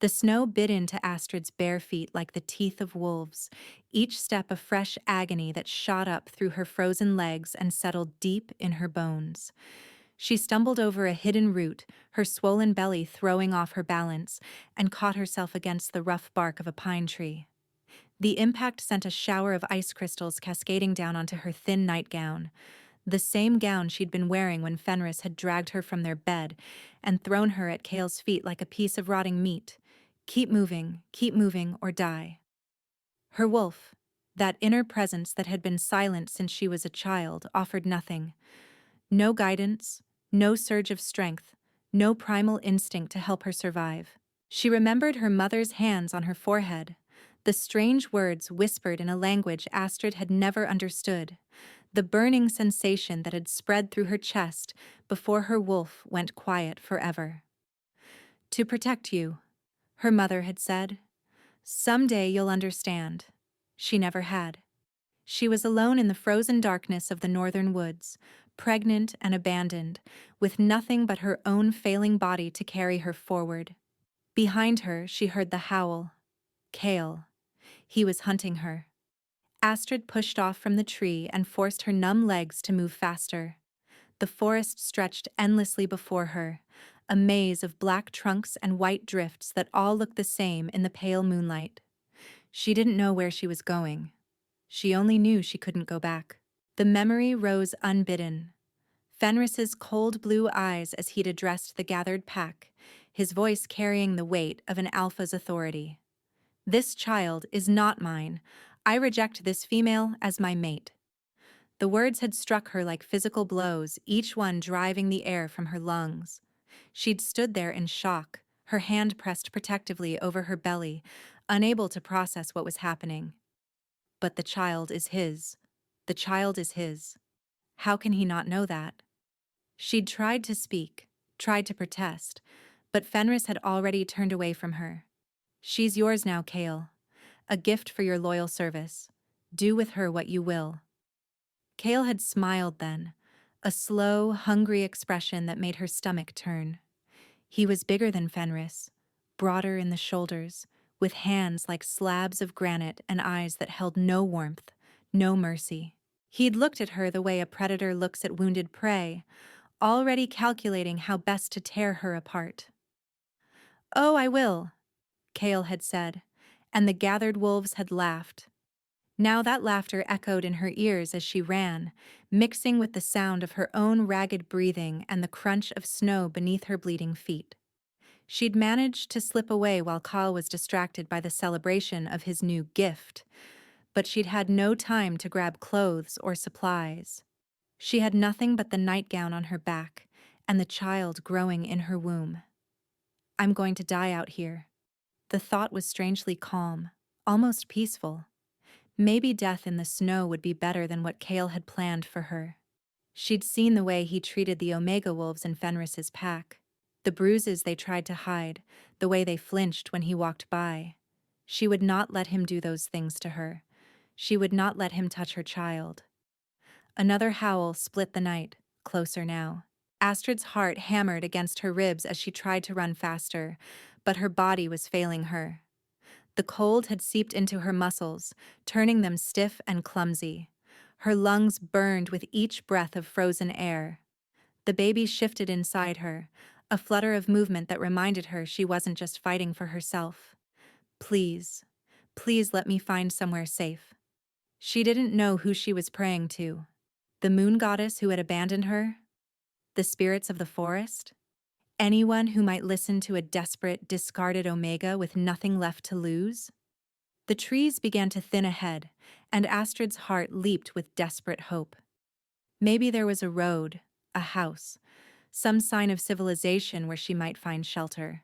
The snow bit into Astrid's bare feet like the teeth of wolves, each step a fresh agony that shot up through her frozen legs and settled deep in her bones. She stumbled over a hidden root, her swollen belly throwing off her balance, and caught herself against the rough bark of a pine tree. The impact sent a shower of ice crystals cascading down onto her thin nightgown, the same gown she'd been wearing when Fenris had dragged her from their bed and thrown her at Kale's feet like a piece of rotting meat. Keep moving, or die. Her wolf, that inner presence that had been silent since she was a child, offered nothing. No guidance, no surge of strength, no primal instinct to help her survive. She remembered her mother's hands on her forehead, the strange words whispered in a language Astrid had never understood, the burning sensation that had spread through her chest before her wolf went quiet forever. To protect you, her mother had said. Someday you'll understand. She never had. She was alone in the frozen darkness of the northern woods, pregnant and abandoned, with nothing but her own failing body to carry her forward. Behind her, she heard the howl. Kale. He was hunting her. Astrid pushed off from the tree and forced her numb legs to move faster. The forest stretched endlessly before her, a maze of black trunks and white drifts that all looked the same in the pale moonlight. She didn't know where she was going. She only knew she couldn't go back. The memory rose unbidden. Fenris's cold blue eyes as he'd addressed the gathered pack, his voice carrying the weight of an alpha's authority. This child is not mine. I reject this female as my mate. The words had struck her like physical blows, each one driving the air from her lungs. She'd stood there in shock, her hand pressed protectively over her belly, unable to process what was happening. But the child is his. The child is his. How can he not know that? She'd tried to speak, tried to protest, but Fenris had already turned away from her. She's yours now, Kale. A gift for your loyal service. Do with her what you will. Kale had smiled then, a slow, hungry expression that made her stomach turn. He was bigger than Fenris, broader in the shoulders, with hands like slabs of granite and eyes that held no warmth, no mercy. He'd looked at her the way a predator looks at wounded prey, already calculating how best to tear her apart. "Oh, I will," Kale had said, and the gathered wolves had laughed. Now that laughter echoed in her ears as she ran, mixing with the sound of her own ragged breathing and the crunch of snow beneath her bleeding feet. She'd managed to slip away while Kyle was distracted by the celebration of his new gift, but she'd had no time to grab clothes or supplies. She had nothing but the nightgown on her back and the child growing in her womb. I'm going to die out here. The thought was strangely calm, almost peaceful. Maybe death in the snow would be better than what Kale had planned for her. She'd seen the way he treated the Omega wolves in Fenris's pack, the bruises they tried to hide, the way they flinched when he walked by. She would not let him do those things to her. She would not let him touch her child. Another howl split the night, closer now. Astrid's heart hammered against her ribs as she tried to run faster, but her body was failing her. The cold had seeped into her muscles, turning them stiff and clumsy. Her lungs burned with each breath of frozen air. The baby shifted inside her, a flutter of movement that reminded her she wasn't just fighting for herself. Please, please let me find somewhere safe. She didn't know who she was praying to. The moon goddess who had abandoned her? The spirits of the forest? Anyone who might listen to a desperate, discarded Omega with nothing left to lose? The trees began to thin ahead, and Astrid's heart leaped with desperate hope. Maybe there was a road, a house, some sign of civilization where she might find shelter.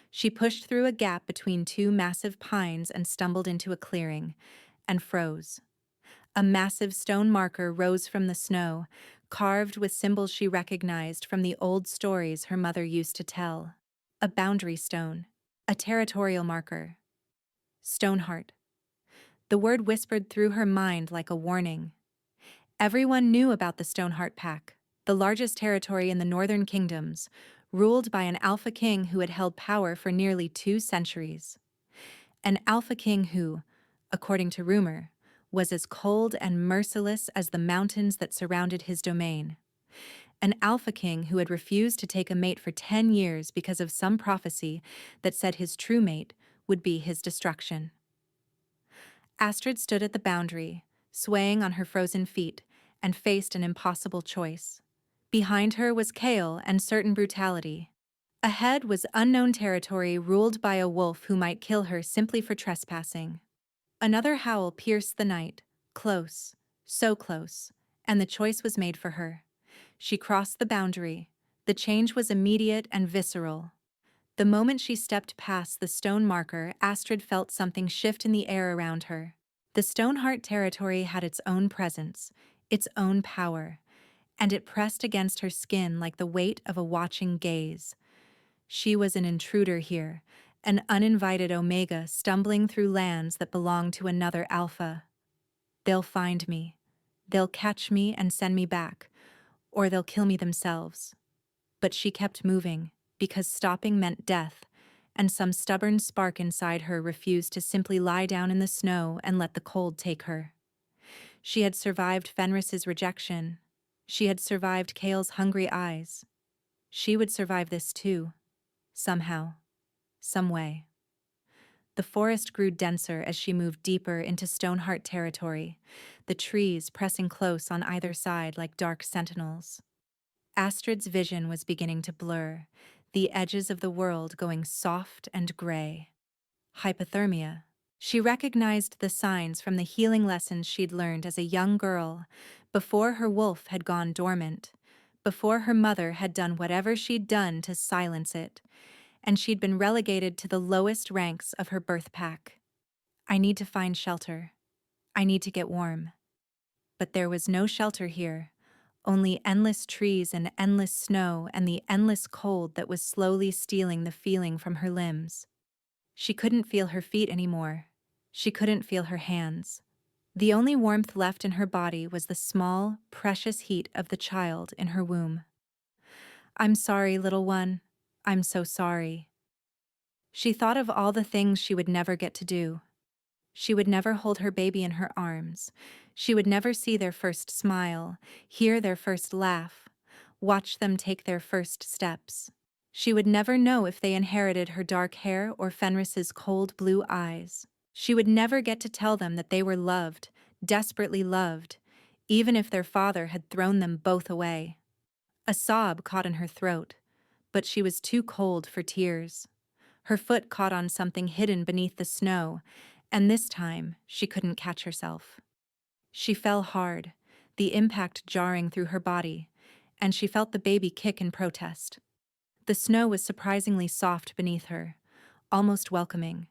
She pushed through a gap between two massive pines and stumbled into a clearing, and froze. A massive stone marker rose from the snow, carved with symbols she recognized from the old stories her mother used to tell. A boundary stone, a territorial marker. Stoneheart. The word whispered through her mind like a warning. Everyone knew about the Stoneheart Pack, the largest territory in the northern kingdoms, ruled by an Alpha King who had held power for nearly 2 centuries. An Alpha King who, according to rumor, was as cold and merciless as the mountains that surrounded his domain. An Alpha King who had refused to take a mate for 10 years because of some prophecy that said his true mate would be his destruction. Astrid stood at the boundary, swaying on her frozen feet, and faced an impossible choice. Behind her was Kale and certain brutality. Ahead was unknown territory ruled by a wolf who might kill her simply for trespassing. Another howl pierced the night, close, so close, and the choice was made for her. She crossed the boundary. The change was immediate and visceral. The moment she stepped past the stone marker, Astrid felt something shift in the air around her. The Stoneheart territory had its own presence, its own power, and it pressed against her skin like the weight of a watching gaze. She was an intruder here, an uninvited Omega stumbling through lands that belonged to another Alpha. They'll find me. They'll catch me and send me back, or they'll kill me themselves. But she kept moving, because stopping meant death, and some stubborn spark inside her refused to simply lie down in the snow and let the cold take her. She had survived Fenris's rejection. She had survived Kale's hungry eyes. She would survive this too. Somehow. Some way. The forest grew denser as she moved deeper into Stoneheart territory, the trees pressing close on either side like dark sentinels. Astrid's vision was beginning to blur, the edges of the world going soft and gray. Hypothermia. She recognized the signs from the healing lessons she'd learned as a young girl, before her wolf had gone dormant, before her mother had done whatever she'd done to silence it, and she'd been relegated to the lowest ranks of her birth pack. I need to find shelter. I need to get warm. But there was no shelter here. Only endless trees and endless snow and the endless cold that was slowly stealing the feeling from her limbs. She couldn't feel her feet anymore. She couldn't feel her hands. The only warmth left in her body was the small, precious heat of the child in her womb. I'm sorry, little one. I'm so sorry. She thought of all the things she would never get to do. She would never hold her baby in her arms. She would never see their first smile, hear their first laugh, watch them take their first steps. She would never know if they inherited her dark hair or Fenris's cold blue eyes. She would never get to tell them that they were loved, desperately loved, even if their father had thrown them both away. A sob caught in her throat, but she was too cold for tears. Her foot caught on something hidden beneath the snow, and this time she couldn't catch herself. She fell hard, the impact jarring through her body, and she felt the baby kick in protest. The snow was surprisingly soft beneath her, almost welcoming,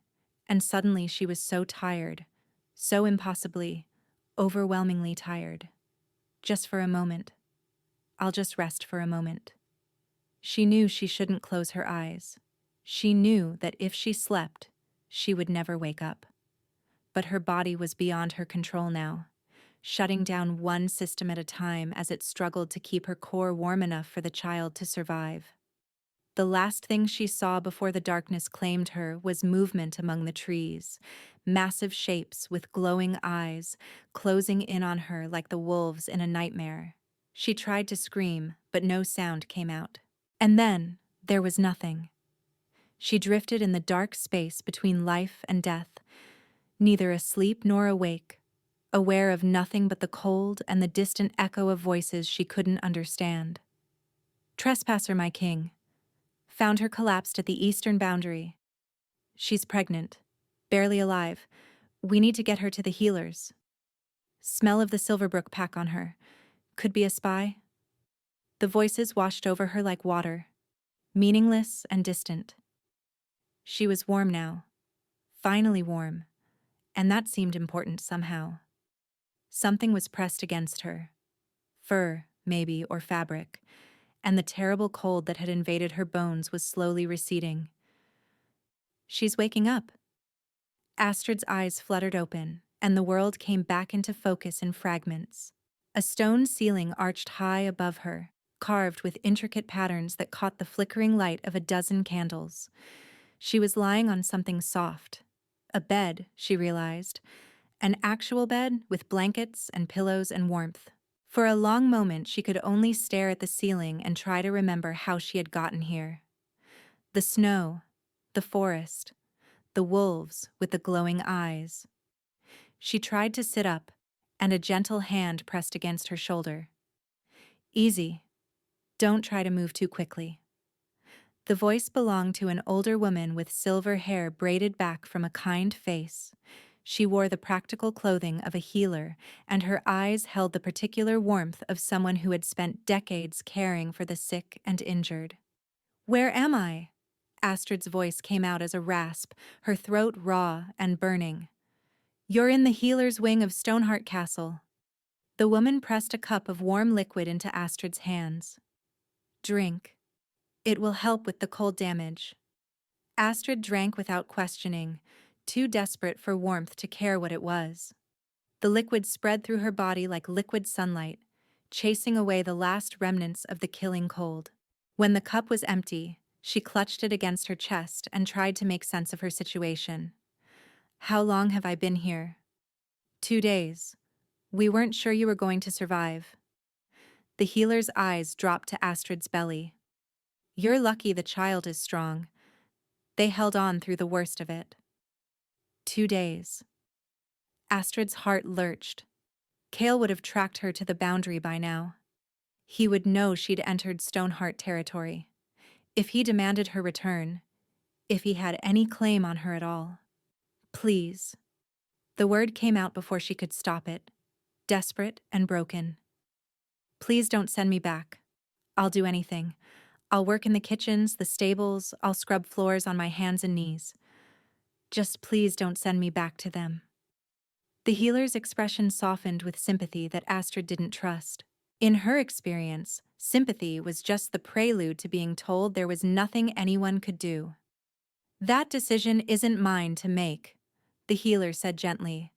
and suddenly she was so tired, so impossibly, overwhelmingly tired. Just for a moment. I'll just rest for a moment. She knew she shouldn't close her eyes. She knew that if she slept, she would never wake up. But her body was beyond her control now, shutting down one system at a time as it struggled to keep her core warm enough for the child to survive. The last thing she saw before the darkness claimed her was movement among the trees, massive shapes with glowing eyes, closing in on her like the wolves in a nightmare. She tried to scream, but no sound came out. And then, there was nothing. She drifted in the dark space between life and death, neither asleep nor awake, aware of nothing but the cold and the distant echo of voices she couldn't understand. Trespasser, my king. Found her collapsed at the eastern boundary. She's pregnant, barely alive. We need to get her to the healers. Smell of the Silverbrook pack on her. Could be a spy. The voices washed over her like water, meaningless and distant. She was warm now, finally warm, and that seemed important somehow. Something was pressed against her. Fur, maybe, or fabric, and the terrible cold that had invaded her bones was slowly receding. She's waking up. Astrid's eyes fluttered open, and the world came back into focus in fragments. A stone ceiling arched high above her, carved with intricate patterns that caught the flickering light of a dozen candles. She was lying on something soft. A bed, she realized. An actual bed with blankets and pillows and warmth. For a long moment, she could only stare at the ceiling and try to remember how she had gotten here. The snow, the forest, the wolves with the glowing eyes. She tried to sit up, and a gentle hand pressed against her shoulder. Easy. Don't try to move too quickly. The voice belonged to an older woman with silver hair braided back from a kind face. She wore the practical clothing of a healer, and her eyes held the particular warmth of someone who had spent decades caring for the sick and injured. "Where am I?" Astrid's voice came out as a rasp, her throat raw and burning. "You're in the healer's wing of Stoneheart Castle." The woman pressed a cup of warm liquid into Astrid's hands. "Drink. It will help with the cold damage." Astrid drank without questioning, too desperate for warmth to care what it was. The liquid spread through her body like liquid sunlight, chasing away the last remnants of the killing cold. When the cup was empty, she clutched it against her chest and tried to make sense of her situation. "How long have I been here?" "2 days. We weren't sure you were going to survive." The healer's eyes dropped to Astrid's belly. "You're lucky the child is strong. They held on through the worst of it." 2 days. Astrid's heart lurched. Cale would have tracked her to the boundary by now. He would know she'd entered Stoneheart territory. If he demanded her return, if he had any claim on her at all. "Please." The word came out before she could stop it, desperate and broken. "Please don't send me back. I'll do anything. I'll work in the kitchens, the stables, I'll scrub floors on my hands and knees. Just please don't send me back to them." The healer's expression softened with sympathy that Astrid didn't trust. In her experience, sympathy was just the prelude to being told there was nothing anyone could do. "That decision isn't mine to make," the healer said gently.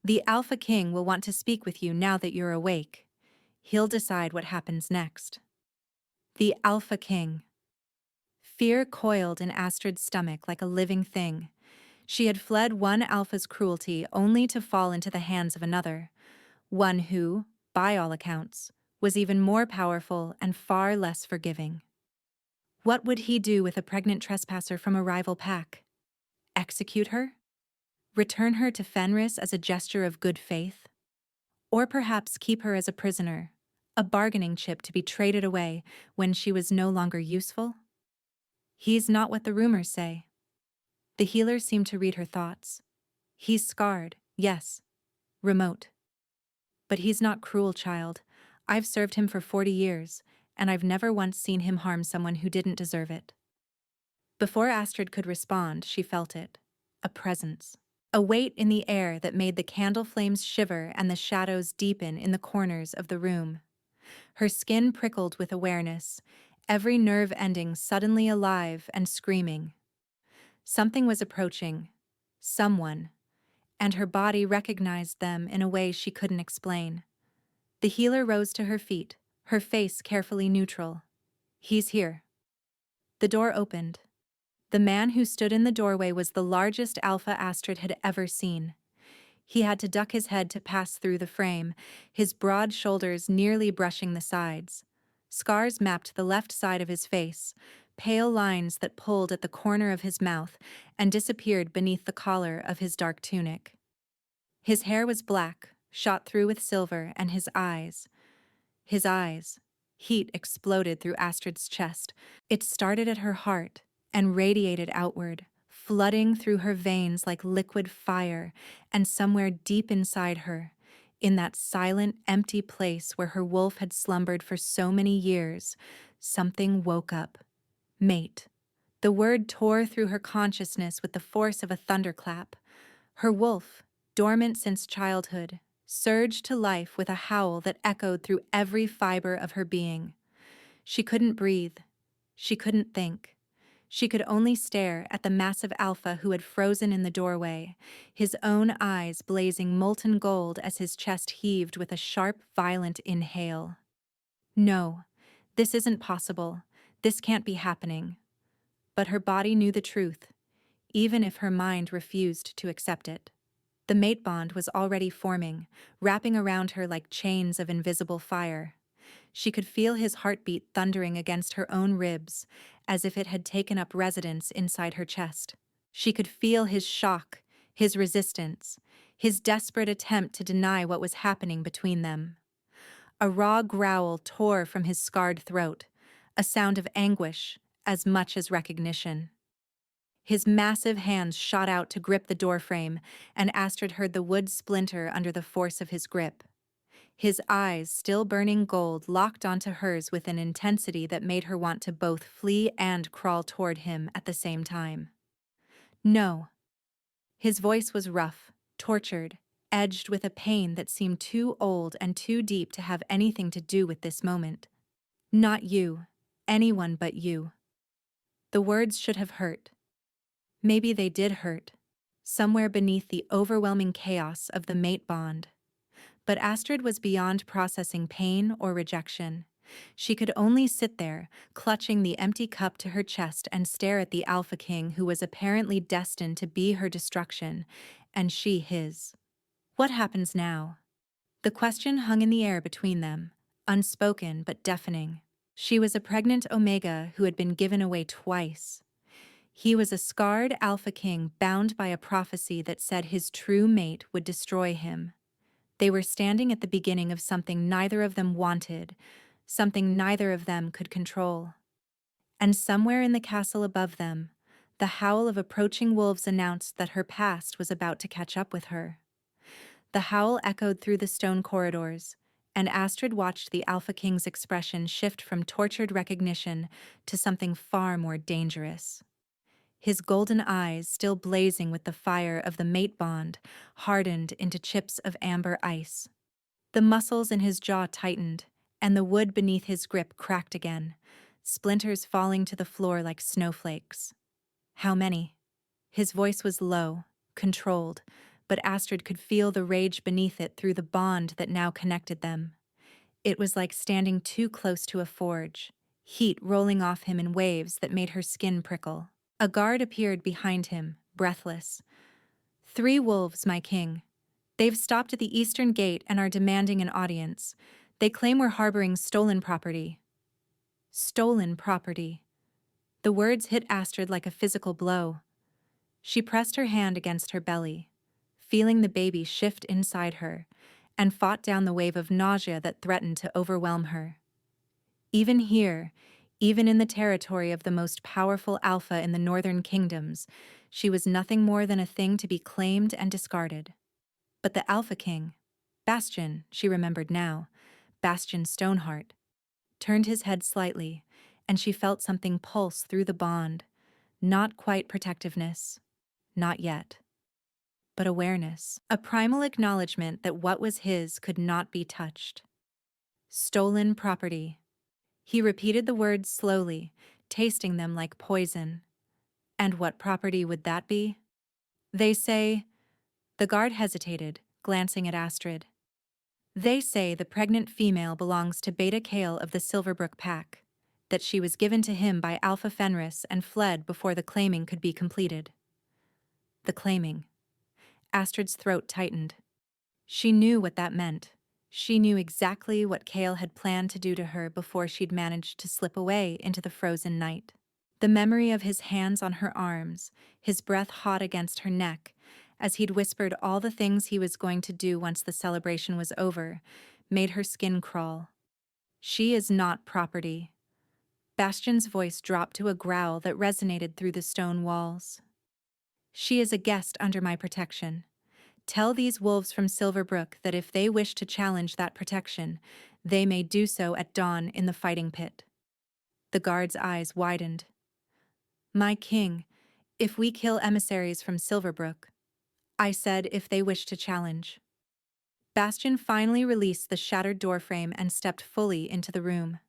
"The Alpha King will want to speak with you now that you're awake. He'll decide what happens next." The Alpha King. Fear coiled in Astrid's stomach like a living thing. She had fled one alpha's cruelty only to fall into the hands of another, one who, by all accounts, was even more powerful and far less forgiving. What would he do with a pregnant trespasser from a rival pack? Execute her? Return her to Fenris as a gesture of good faith? Or perhaps keep her as a prisoner, a bargaining chip to be traded away when she was no longer useful? He's not what the rumors say. The healer seemed to read her thoughts. He's scarred, yes, remote. But he's not cruel, child. I've served him for 40 years, and I've never once seen him harm someone who didn't deserve it. Before Astrid could respond, she felt it. A presence. A weight in the air that made the candle flames shiver and the shadows deepen in the corners of the room. Her skin prickled with awareness, every nerve ending suddenly alive and screaming. Something was approaching. Someone. And her body recognized them in a way she couldn't explain. The healer rose to her feet, her face carefully neutral. "He's here." The door opened. The man who stood in the doorway was the largest alpha Astrid had ever seen. He had to duck his head to pass through the frame, his broad shoulders nearly brushing the sides. Scars mapped the left side of his face, pale lines that pulled at the corner of his mouth and disappeared beneath the collar of his dark tunic. His hair was black, shot through with silver, and his eyes. Heat exploded through Astrid's chest. It started at her heart and radiated outward, flooding through her veins like liquid fire, and somewhere deep inside her, in that silent, empty place where her wolf had slumbered for so many years, something woke up. Mate. The word tore through her consciousness with the force of a thunderclap. Her wolf, dormant since childhood, surged to life with a howl that echoed through every fiber of her being. She couldn't breathe. She couldn't think. She could only stare at the massive alpha who had frozen in the doorway, his own eyes blazing molten gold as his chest heaved with a sharp, violent inhale. No, This isn't possible. This can't be happening. But her body knew the truth, even if her mind refused to accept it. The mate bond was already forming, wrapping around her like chains of invisible fire. She could feel his heartbeat thundering against her own ribs, as if it had taken up residence inside her chest. She could feel his shock, his resistance, his desperate attempt to deny what was happening between them. A raw growl tore from his scarred throat, a sound of anguish as much as recognition. His massive hands shot out to grip the doorframe, and Astrid heard the wood splinter under the force of his grip. His eyes, still burning gold, locked onto hers with an intensity that made her want to both flee and crawl toward him at the same time. No. His voice was rough, tortured, edged with a pain that seemed too old and too deep to have anything to do with this moment. Not you. Anyone but you. The words should have hurt. Maybe they did hurt, somewhere beneath the overwhelming chaos of the mate bond. But Astrid was beyond processing pain or rejection. She could only sit there, clutching the empty cup to her chest and stare at the Alpha King who was apparently destined to be her destruction, and she his. What happens now? The question hung in the air between them, unspoken but deafening. She was a pregnant Omega who had been given away twice. He was a scarred Alpha King bound by a prophecy that said his true mate would destroy him. They were standing at the beginning of something neither of them wanted, something neither of them could control. And somewhere in the castle above them, the howl of approaching wolves announced that her past was about to catch up with her. The howl echoed through the stone corridors, and Astrid watched the Alpha King's expression shift from tortured recognition to something far more dangerous. His golden eyes, still blazing with the fire of the mate bond, hardened into chips of amber ice. The muscles in his jaw tightened, and the wood beneath his grip cracked again, splinters falling to the floor like snowflakes. How many? His voice was low, controlled, but Astrid could feel the rage beneath it through the bond that now connected them. It was like standing too close to a forge, heat rolling off him in waves that made her skin prickle. A guard appeared behind him, breathless. 3 wolves, my king. They've stopped at the eastern gate and are demanding an audience. They claim we're harboring stolen property. Stolen property. The words hit Astrid like a physical blow. She pressed her hand against her belly, feeling the baby shift inside her, and fought down the wave of nausea that threatened to overwhelm her. Even here, even in the territory of the most powerful Alpha in the northern kingdoms, she was nothing more than a thing to be claimed and discarded. But the Alpha King, Bastion, she remembered now, Bastion Stoneheart, turned his head slightly, and she felt something pulse through the bond. Not quite protectiveness. Not yet. But awareness. A primal acknowledgement that what was his could not be touched. Stolen property. He repeated the words slowly, tasting them like poison. And what property would that be? They say... The guard hesitated, glancing at Astrid. They say the pregnant female belongs to Beta Kale of the Silverbrook Pack, that she was given to him by Alpha Fenris and fled before the claiming could be completed. The claiming. Astrid's throat tightened. She knew what that meant. She knew exactly what Kale had planned to do to her before she'd managed to slip away into the frozen night. The memory of his hands on her arms, his breath hot against her neck, as he'd whispered all the things he was going to do once the celebration was over, made her skin crawl. She is not property. Bastion's voice dropped to a growl that resonated through the stone walls. She is a guest under my protection. Tell these wolves from Silverbrook that if they wish to challenge that protection, they may do so at dawn in the fighting pit. The guard's eyes widened. My king, if we kill emissaries from Silverbrook, I said if they wish to challenge. Bastion finally released the shattered doorframe and stepped fully into the room.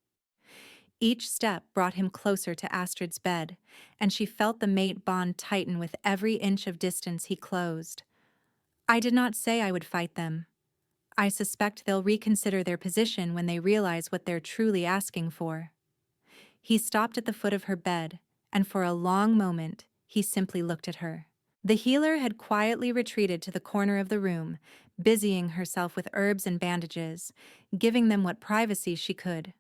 Each step brought him closer to Astrid's bed, and she felt the mate bond tighten with every inch of distance he closed. I did not say I would fight them. I suspect they'll reconsider their position when they realize what they're truly asking for. He stopped at the foot of her bed, and for a long moment, he simply looked at her. The healer had quietly retreated to the corner of the room, busying herself with herbs and bandages, giving them what privacy she could.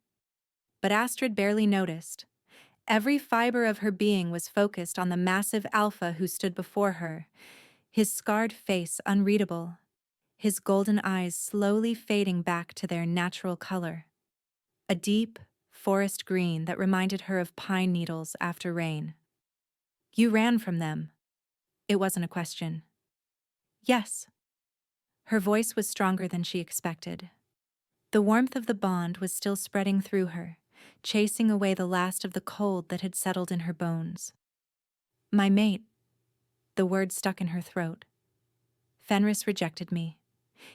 But Astrid barely noticed. Every fiber of her being was focused on the massive alpha who stood before her, his scarred face unreadable, his golden eyes slowly fading back to their natural color. A deep, forest green that reminded her of pine needles after rain. You ran from them. It wasn't a question. Yes. Her voice was stronger than she expected. The warmth of the bond was still spreading through her, chasing away the last of the cold that had settled in her bones. My mate. The word stuck in her throat. Fenris rejected me.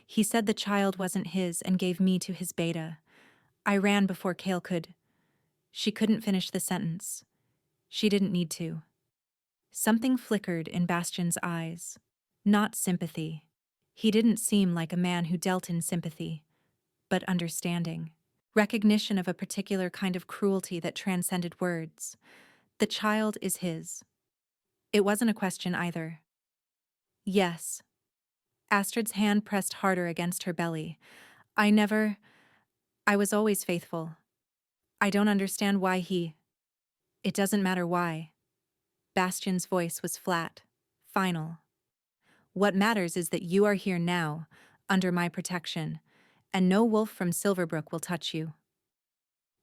He said the child wasn't his and gave me to his beta. I ran before Kale could. She couldn't finish the sentence. She didn't need to. Something flickered in Bastian's eyes. Not sympathy. He didn't seem like a man who dealt in sympathy, but understanding. Recognition of a particular kind of cruelty that transcended words. The child is his. It wasn't a question either. Yes. Astrid's hand pressed harder against her belly. I was always faithful. I don't understand why he. It doesn't matter why. Bastian's voice was flat, final. What matters is that you are here now, under my protection, and no wolf from Silverbrook will touch you.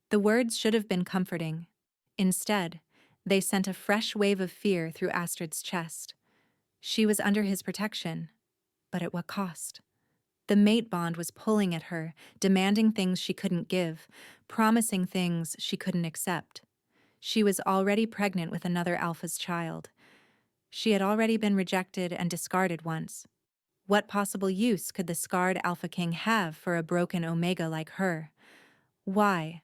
The words should have been comforting. Instead, they sent a fresh wave of fear through Astrid's chest. She was under his protection, but at what cost? The mate bond was pulling at her, demanding things she couldn't give, promising things she couldn't accept. She was already pregnant with another alpha's child. She had already been rejected and discarded once. What possible use could the scarred Alpha King have for a broken Omega like her? Why?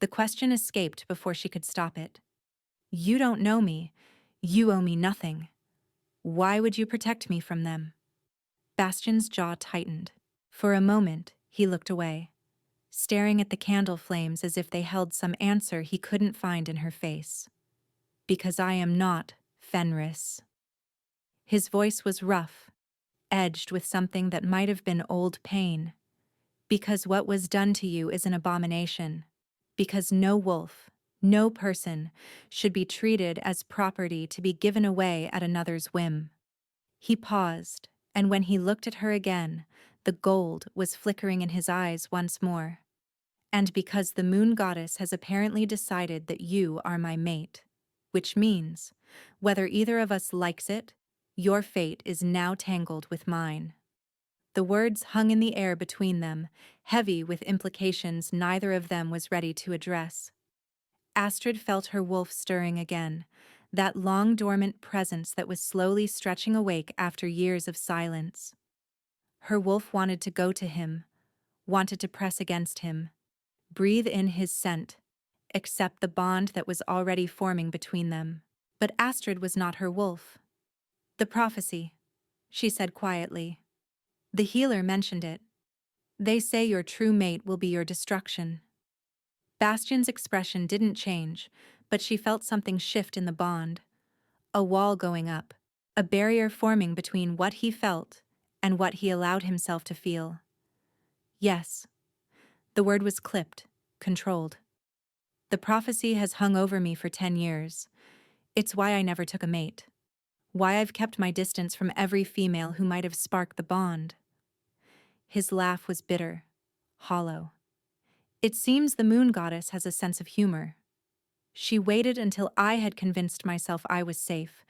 The question escaped before she could stop it. You don't know me. You owe me nothing. Why would you protect me from them? Bastian's jaw tightened. For a moment, he looked away, staring at the candle flames as if they held some answer he couldn't find in her face. Because I am not Fenris. His voice was rough, edged with something that might have been old pain. Because what was done to you is an abomination. Because no wolf, no person, should be treated as property to be given away at another's whim. He paused, and when he looked at her again, the gold was flickering in his eyes once more. And because the moon goddess has apparently decided that you are my mate, which means, whether either of us likes it, your fate is now tangled with mine. The words hung in the air between them, heavy with implications neither of them was ready to address. Astrid felt her wolf stirring again, that long dormant presence that was slowly stretching awake after years of silence. Her wolf wanted to go to him, wanted to press against him, breathe in his scent, accept the bond that was already forming between them. But Astrid was not her wolf. The prophecy, she said quietly. The healer mentioned it. They say your true mate will be your destruction. Bastian's expression didn't change, but she felt something shift in the bond. A wall going up, a barrier forming between what he felt and what he allowed himself to feel. Yes. The word was clipped, controlled. The prophecy has hung over me for 10 years. It's why I never took a mate. Why I've kept my distance from every female who might have sparked the bond. His laugh was bitter, hollow. It seems the moon goddess has a sense of humor. She waited until I had convinced myself I was safe,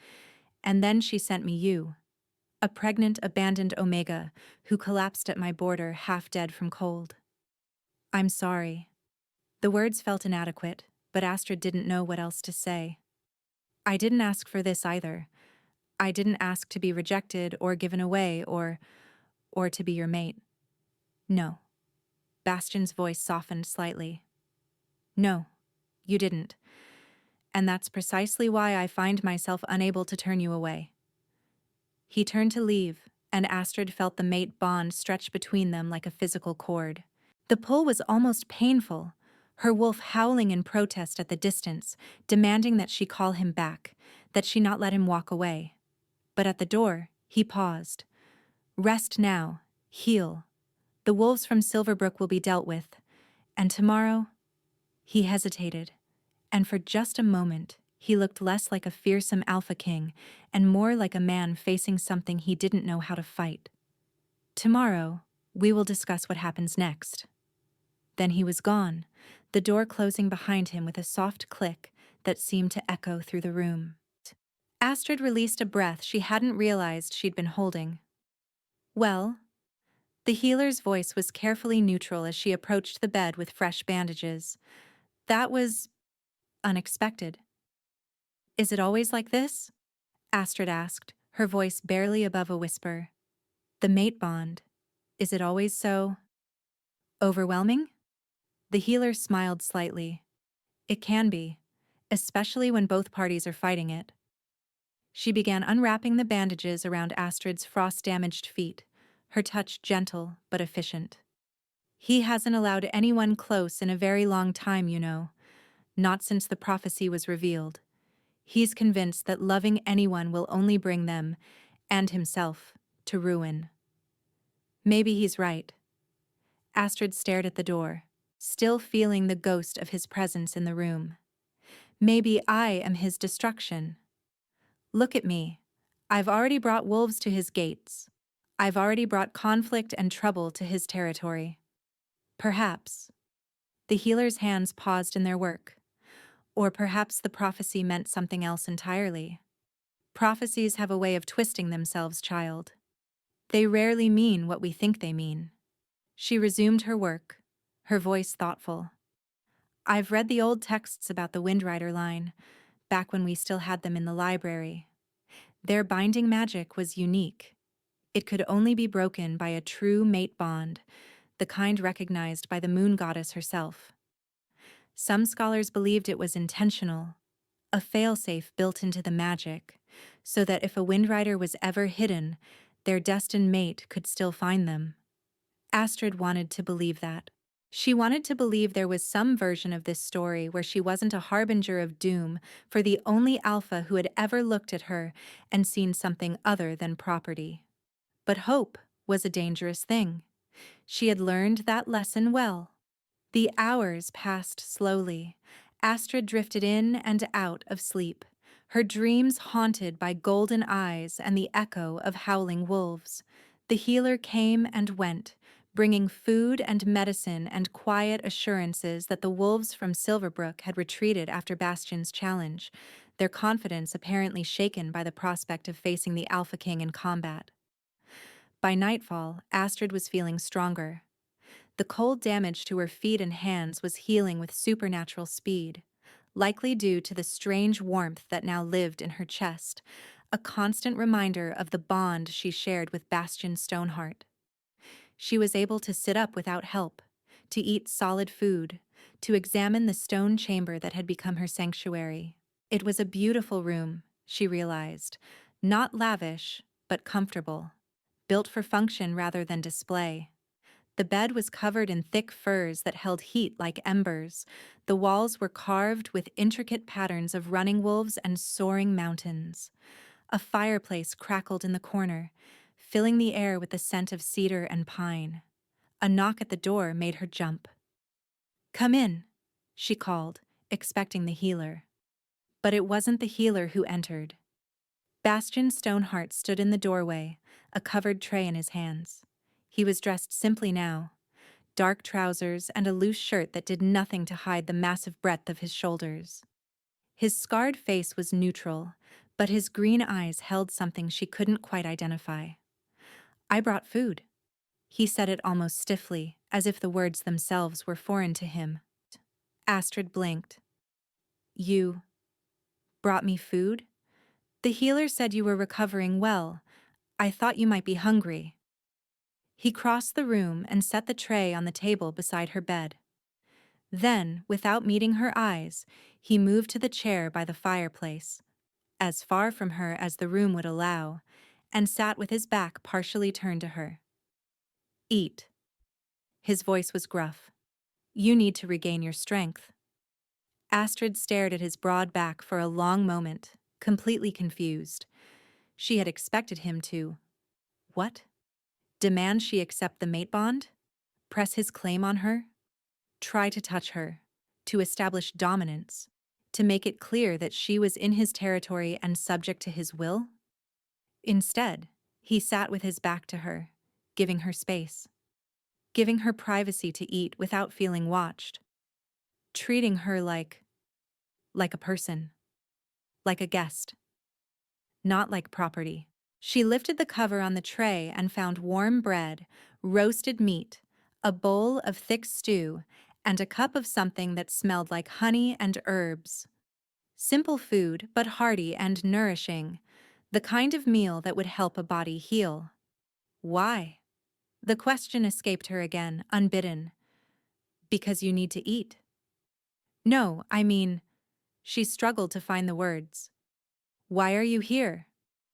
and then she sent me you, a pregnant, abandoned Omega who collapsed at my border half dead from cold. I'm sorry. The words felt inadequate, but Astrid didn't know what else to say. I didn't ask for this either. I didn't ask to be rejected or given away or to be your mate. No. Bastian's voice softened slightly. No, you didn't. And that's precisely why I find myself unable to turn you away. He turned to leave, and Astrid felt the mate bond stretch between them like a physical cord. The pull was almost painful, her wolf howling in protest at the distance, demanding that she call him back, that she not let him walk away. But at the door, he paused. Rest now, heal. The wolves from Silverbrook will be dealt with. And tomorrow, he hesitated, and for just a moment, he looked less like a fearsome alpha king and more like a man facing something he didn't know how to fight. Tomorrow, we will discuss what happens next. Then he was gone, the door closing behind him with a soft click that seemed to echo through the room. Astrid released a breath she hadn't realized she'd been holding. Well, the healer's voice was carefully neutral as she approached the bed with fresh bandages. That was unexpected. Is it always like this? Astrid asked, her voice barely above a whisper. The mate bond. Is it always so overwhelming? The healer smiled slightly. It can be, especially when both parties are fighting it. She began unwrapping the bandages around Astrid's frost-damaged feet, her touch gentle but efficient. He hasn't allowed anyone close in a very long time, you know, not since the prophecy was revealed. He's convinced that loving anyone will only bring them, and himself, to ruin. Maybe he's right. Astrid stared at the door, still feeling the ghost of his presence in the room. Maybe I am his destruction. Look at me. I've already brought wolves to his gates. I've already brought conflict and trouble to his territory. Perhaps. The healer's hands paused in their work. Or perhaps the prophecy meant something else entirely. Prophecies have a way of twisting themselves, child. They rarely mean what we think they mean. She resumed her work, her voice thoughtful. I've read the old texts about the Windrider line, back when we still had them in the library. Their binding magic was unique. It could only be broken by a true mate bond, the kind recognized by the moon goddess herself. Some scholars believed it was intentional, a failsafe built into the magic, so that if a Windrider was ever hidden, their destined mate could still find them. Astrid wanted to believe that. She wanted to believe there was some version of this story where she wasn't a harbinger of doom for the only alpha who had ever looked at her and seen something other than property. But hope was a dangerous thing. She had learned that lesson well. The hours passed slowly. Astrid drifted in and out of sleep, her dreams haunted by golden eyes and the echo of howling wolves. The healer came and went, bringing food and medicine and quiet assurances that the wolves from Silverbrook had retreated after Bastion's challenge, their confidence apparently shaken by the prospect of facing the Alpha King in combat. By nightfall, Astrid was feeling stronger. The cold damage to her feet and hands was healing with supernatural speed, likely due to the strange warmth that now lived in her chest, a constant reminder of the bond she shared with Bastion Stoneheart. She was able to sit up without help, to eat solid food, to examine the stone chamber that had become her sanctuary. It was a beautiful room, she realized, not lavish, but comfortable, built for function rather than display. The bed was covered in thick furs that held heat like embers. The walls were carved with intricate patterns of running wolves and soaring mountains. A fireplace crackled in the corner, filling the air with the scent of cedar and pine. A knock at the door made her jump. "Come in," she called, expecting the healer. But it wasn't the healer who entered. Bastion Stoneheart stood in the doorway, a covered tray in his hands. He was dressed simply now, dark trousers and a loose shirt that did nothing to hide the massive breadth of his shoulders. His scarred face was neutral, but his green eyes held something she couldn't quite identify. "I brought food." He said it almost stiffly, as if the words themselves were foreign to him. Astrid blinked. "You brought me food? The healer said you were recovering well. I thought you might be hungry." He crossed the room and set the tray on the table beside her bed. Then, without meeting her eyes, he moved to the chair by the fireplace, as far from her as the room would allow, and sat with his back partially turned to her. "Eat." His voice was gruff. You need to regain your strength. Astrid stared at his broad back for a long moment, completely confused. She had expected him to. What? Demand she accept the mate bond? Press his claim on her? Try to touch her? To establish dominance? To make it clear that she was in his territory and subject to his will? Instead, he sat with his back to her, giving her space, giving her privacy to eat without feeling watched, treating her like a person, like a guest, not like property. She lifted the cover on the tray and found warm bread, roasted meat, a bowl of thick stew, and a cup of something that smelled like honey and herbs. Simple food, but hearty and nourishing, the kind of meal that would help a body heal. Why? The question escaped her again, unbidden. Because you need to eat. No, I mean, she struggled to find the words. Why are you here?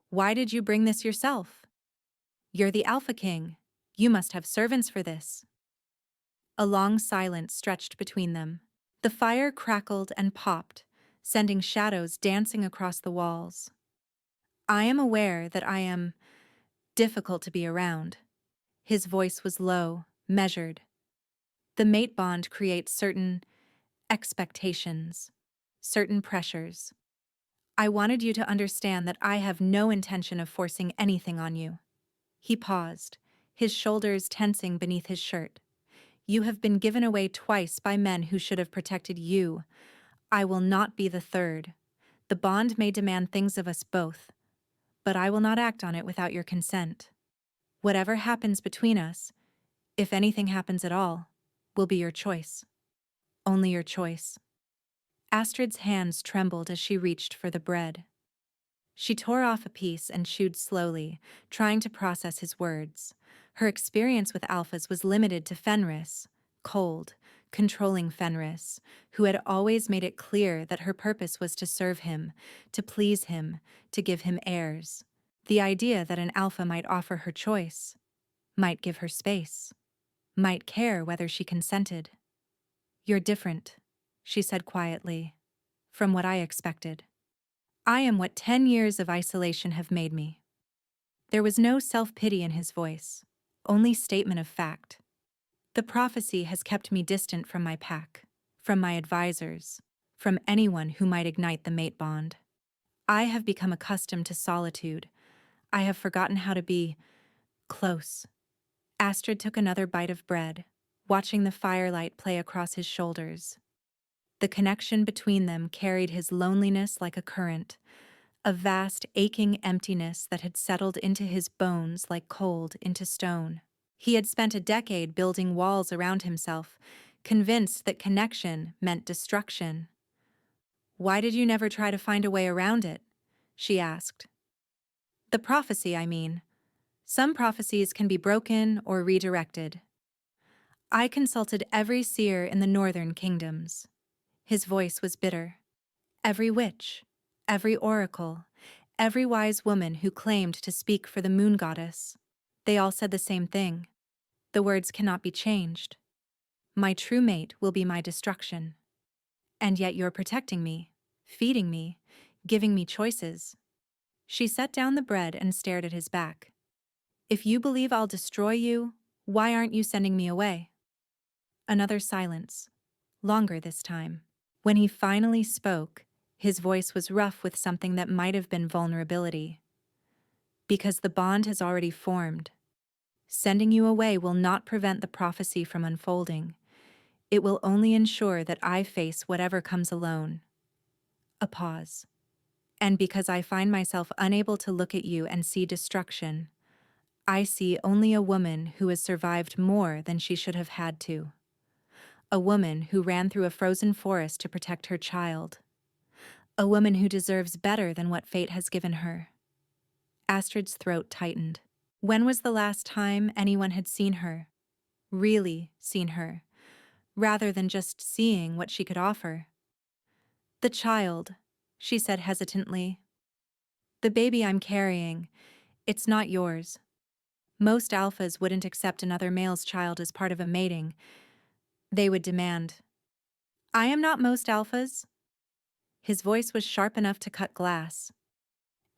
Why did you bring this yourself? You're the Alpha King. You must have servants for this. A long silence stretched between them. The fire crackled and popped, sending shadows dancing across the walls. I am aware that I am difficult to be around. His voice was low, measured. The mate bond creates certain expectations, certain pressures. I wanted you to understand that I have no intention of forcing anything on you. He paused, his shoulders tensing beneath his shirt. You have been given away twice by men who should have protected you. I will not be the third. The bond may demand things of us both, but I will not act on it without your consent. Whatever happens between us, if anything happens at all, will be your choice. Only your choice. Astrid's hands trembled as she reached for the bread. She tore off a piece and chewed slowly, trying to process his words. Her experience with alphas was limited to Fenris, cold, controlling Fenris, who had always made it clear that her purpose was to serve him, to please him, to give him heirs. The idea that an alpha might offer her choice, might give her space, might care whether she consented. You're different, she said quietly, from what I expected. I am what 10 years of isolation have made me. There was no self-pity in his voice, only statement of fact. The prophecy has kept me distant from my pack, from my advisors, from anyone who might ignite the mate bond. I have become accustomed to solitude. I have forgotten how to be close. Astrid took another bite of bread, watching the firelight play across his shoulders. The connection between them carried his loneliness like a current, a vast, aching emptiness that had settled into his bones like cold into stone. He had spent a decade building walls around himself, convinced that connection meant destruction. Why did you never try to find a way around it? She asked. The prophecy, I mean. Some prophecies can be broken or redirected. I consulted every seer in the northern kingdoms. His voice was bitter. Every witch, every oracle, every wise woman who claimed to speak for the moon goddess. They all said the same thing. The words cannot be changed. My true mate will be my destruction. And yet you're protecting me, feeding me, giving me choices. She set down the bread and stared at his back. If you believe I'll destroy you, why aren't you sending me away? Another silence, longer this time. When he finally spoke, his voice was rough with something that might have been vulnerability. Because the bond has already formed. Sending you away will not prevent the prophecy from unfolding. It will only ensure that I face whatever comes alone. A pause. And because I find myself unable to look at you and see destruction, I see only a woman who has survived more than she should have had to. A woman who ran through a frozen forest to protect her child. A woman who deserves better than what fate has given her. Astrid's throat tightened. When was the last time anyone had seen her? Really seen her, rather than just seeing what she could offer? The child, she said hesitantly. The baby I'm carrying, it's not yours. Most alphas wouldn't accept another male's child as part of a mating. They would demand. I am not most alphas. His voice was sharp enough to cut glass.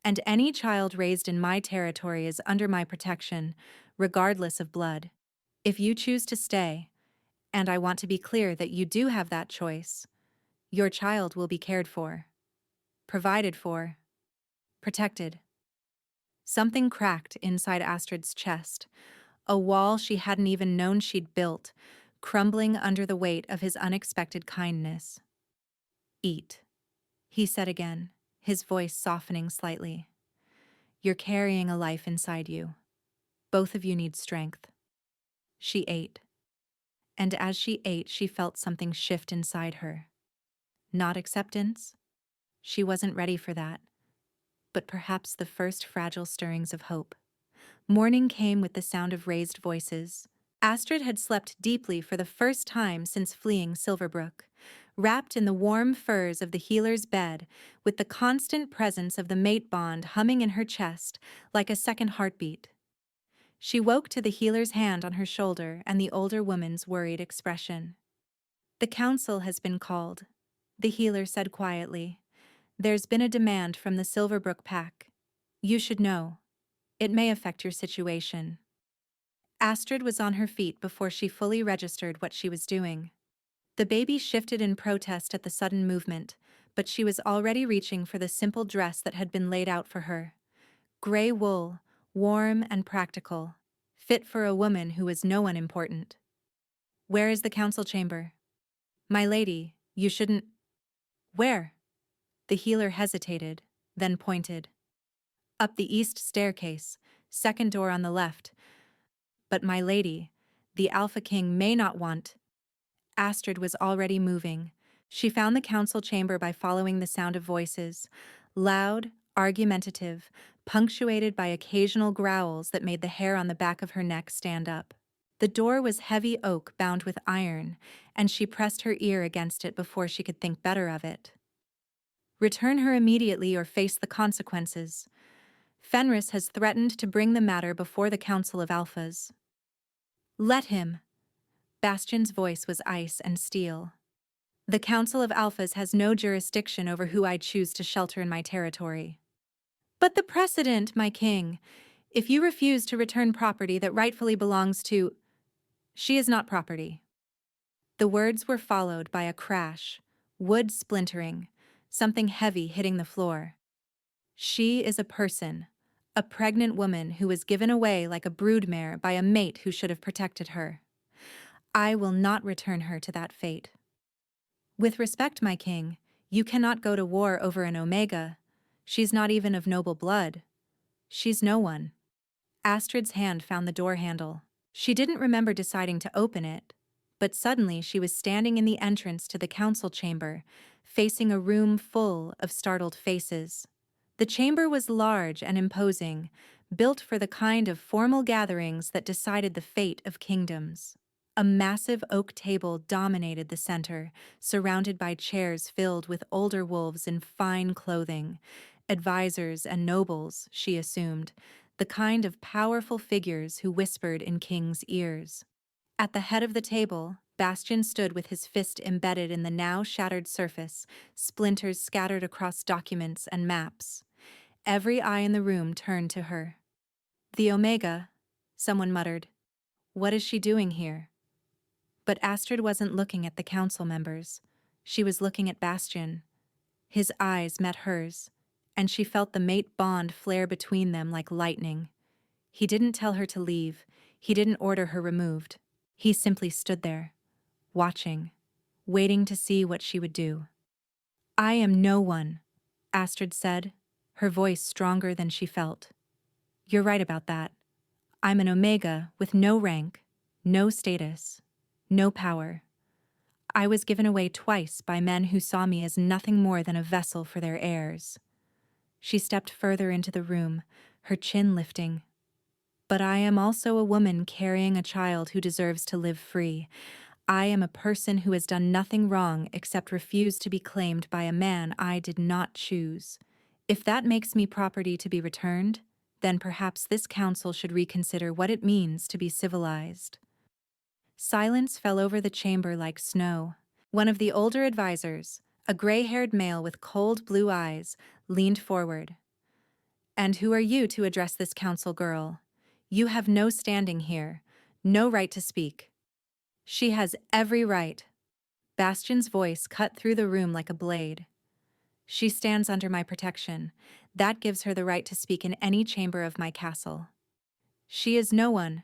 And any child raised in my territory is under my protection, regardless of blood. If you choose to stay, and I want to be clear that you do have that choice, your child will be cared for, provided for, protected. Something cracked inside Astrid's chest, a wall she hadn't even known she'd built, crumbling under the weight of his unexpected kindness. Eat, he said again, his voice softening slightly. You're carrying a life inside you. Both of you need strength. She ate. And as she ate, she felt something shift inside her. Not acceptance. She wasn't ready for that. But perhaps the first fragile stirrings of hope. Morning came with the sound of raised voices. Astrid had slept deeply for the first time since fleeing Silverbrook, wrapped in the warm furs of the healer's bed, with the constant presence of the mate bond humming in her chest like a second heartbeat. She woke to the healer's hand on her shoulder and the older woman's worried expression. The council has been called, the healer said quietly. There's been a demand from the Silverbrook pack. You should know. It may affect your situation. Astrid was on her feet before she fully registered what she was doing. The baby shifted in protest at the sudden movement, but she was already reaching for the simple dress that had been laid out for her. Gray wool, warm and practical, fit for a woman who was no one important. Where is the council chamber? My lady, you shouldn't... Where? The healer hesitated, then pointed. Up the east staircase, second door on the left. But my lady, the Alpha King may not want... Astrid was already moving. She found the council chamber by following the sound of voices, loud, argumentative, punctuated by occasional growls that made the hair on the back of her neck stand up. The door was heavy oak bound with iron, and she pressed her ear against it before she could think better of it. Return her immediately or face the consequences. Fenris has threatened to bring the matter before the Council of Alphas. Let him. Bastion's voice was ice and steel. The Council of Alphas has no jurisdiction over who I choose to shelter in my territory. But the precedent, my king. If you refuse to return property that rightfully belongs to... She is not property. The words were followed by a crash, wood splintering, something heavy hitting the floor. She is a person, a pregnant woman who was given away like a broodmare by a mate who should have protected her. I will not return her to that fate. With respect, my king, you cannot go to war over an Omega. She's not even of noble blood. She's no one. Astrid's hand found the door handle. She didn't remember deciding to open it, but suddenly she was standing in the entrance to the council chamber, facing a room full of startled faces. The chamber was large and imposing, built for the kind of formal gatherings that decided the fate of kingdoms. A massive oak table dominated the center, surrounded by chairs filled with older wolves in fine clothing, advisors and nobles, she assumed, the kind of powerful figures who whispered in kings' ears. At the head of the table, Bastion stood with his fist embedded in the now shattered surface, splinters scattered across documents and maps. Every eye in the room turned to her. The Omega, someone muttered. What is she doing here? But Astrid wasn't looking at the council members. She was looking at Bastion. His eyes met hers, and she felt the mate bond flare between them like lightning. He didn't tell her to leave. He didn't order her removed. He simply stood there, watching, waiting to see what she would do. I am no one, Astrid said, her voice stronger than she felt. You're right about that. I'm an Omega with no rank, no status, no power. I was given away twice by men who saw me as nothing more than a vessel for their heirs. She stepped further into the room, her chin lifting. But I am also a woman carrying a child who deserves to live free. I am a person who has done nothing wrong except refuse to be claimed by a man I did not choose. If that makes me property to be returned, then perhaps this council should reconsider what it means to be civilized. Silence fell over the chamber like snow. One of the older advisors, a gray-haired male with cold blue eyes, leaned forward. "And who are you to address this council girl? You have no standing here, no right to speak." "She has every right." Bastion's voice cut through the room like a blade. "She stands under my protection. That gives her the right to speak in any chamber of my castle." "She is no one.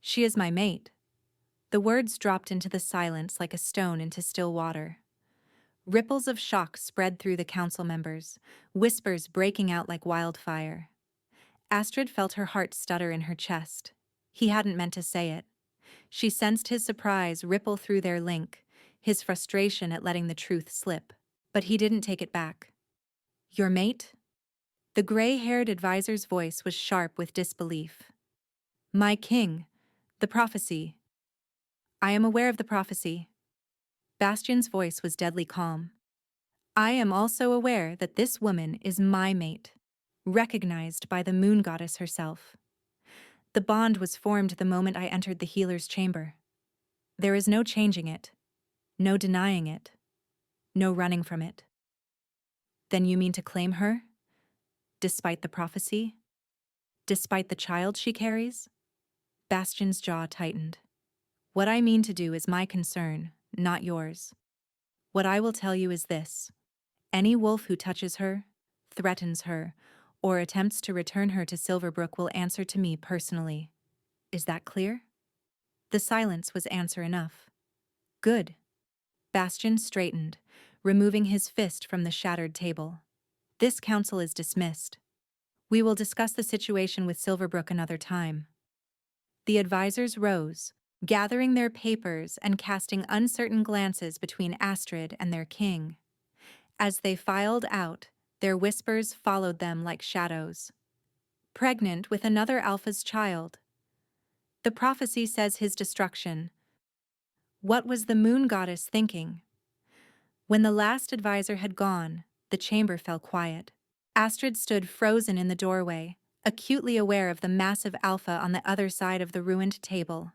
She is my mate." The words dropped into the silence like a stone into still water. Ripples of shock spread through the council members, whispers breaking out like wildfire. Astrid felt her heart stutter in her chest. He hadn't meant to say it. She sensed his surprise ripple through their link, his frustration at letting the truth slip. But he didn't take it back. "Your mate?" The gray-haired advisor's voice was sharp with disbelief. "My king. The prophecy." "I am aware of the prophecy." Bastion's voice was deadly calm. "I am also aware that this woman is my mate, recognized by the moon goddess herself. The bond was formed the moment I entered the healer's chamber. There is no changing it, no denying it, no running from it." "Then you mean to claim her? Despite the prophecy? Despite the child she carries?" Bastion's jaw tightened. "What I mean to do is my concern, not yours. What I will tell you is this. Any wolf who touches her, threatens her, or attempts to return her to Silverbrook will answer to me personally. Is that clear?" The silence was answer enough. "Good." Bastion straightened, removing his fist from the shattered table. "This council is dismissed. We will discuss the situation with Silverbrook another time." The advisors rose, gathering their papers and casting uncertain glances between Astrid and their king. As they filed out, their whispers followed them like shadows. "Pregnant with another Alpha's child. The prophecy says his destruction. What was the moon goddess thinking?" When the last advisor had gone, the chamber fell quiet. Astrid stood frozen in the doorway, acutely aware of the massive Alpha on the other side of the ruined table.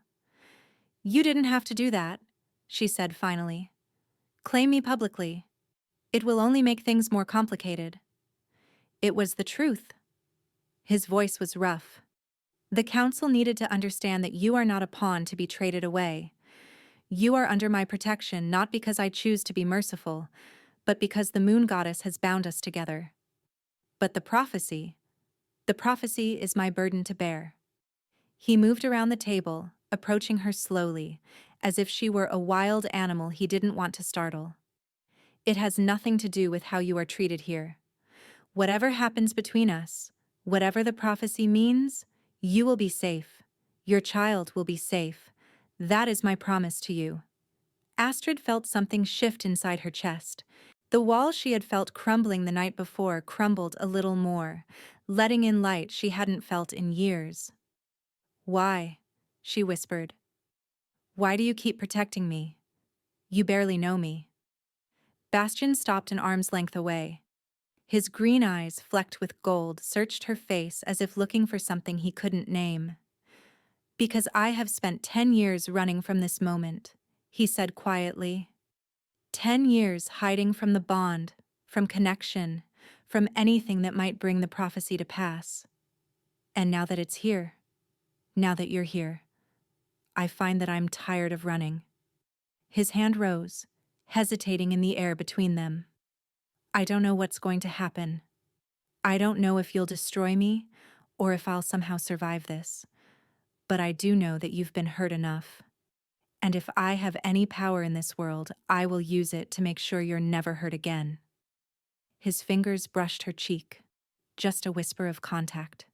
"You didn't have to do that," she said finally. "Claim me publicly. It will only make things more complicated." "It was the truth." His voice was rough. "The council needed to understand that you are not a pawn to be traded away. You are under my protection not because I choose to be merciful, but because the moon goddess has bound us together. But the prophecy is my burden to bear." He moved around the table, approaching her slowly, as if she were a wild animal he didn't want to startle. "It has nothing to do with how you are treated here. Whatever happens between us, whatever the prophecy means, you will be safe. Your child will be safe. That is my promise to you." Astrid felt something shift inside her chest. The wall she had felt crumbling the night before crumbled a little more, letting in light she hadn't felt in years. "Why?" she whispered. "Why do you keep protecting me? You barely know me." Bastion stopped an arm's length away. His green eyes, flecked with gold, searched her face as if looking for something he couldn't name. "Because I have spent 10 years running from this moment," he said quietly. 10 years hiding from the bond, from connection, from anything that might bring the prophecy to pass. And now that it's here, now that you're here, I find that I'm tired of running." His hand rose, hesitating in the air between them. "I don't know what's going to happen. I don't know if you'll destroy me or if I'll somehow survive this. But I do know that you've been hurt enough. And if I have any power in this world, I will use it to make sure you're never hurt again." His fingers brushed her cheek. Just a whisper of contact,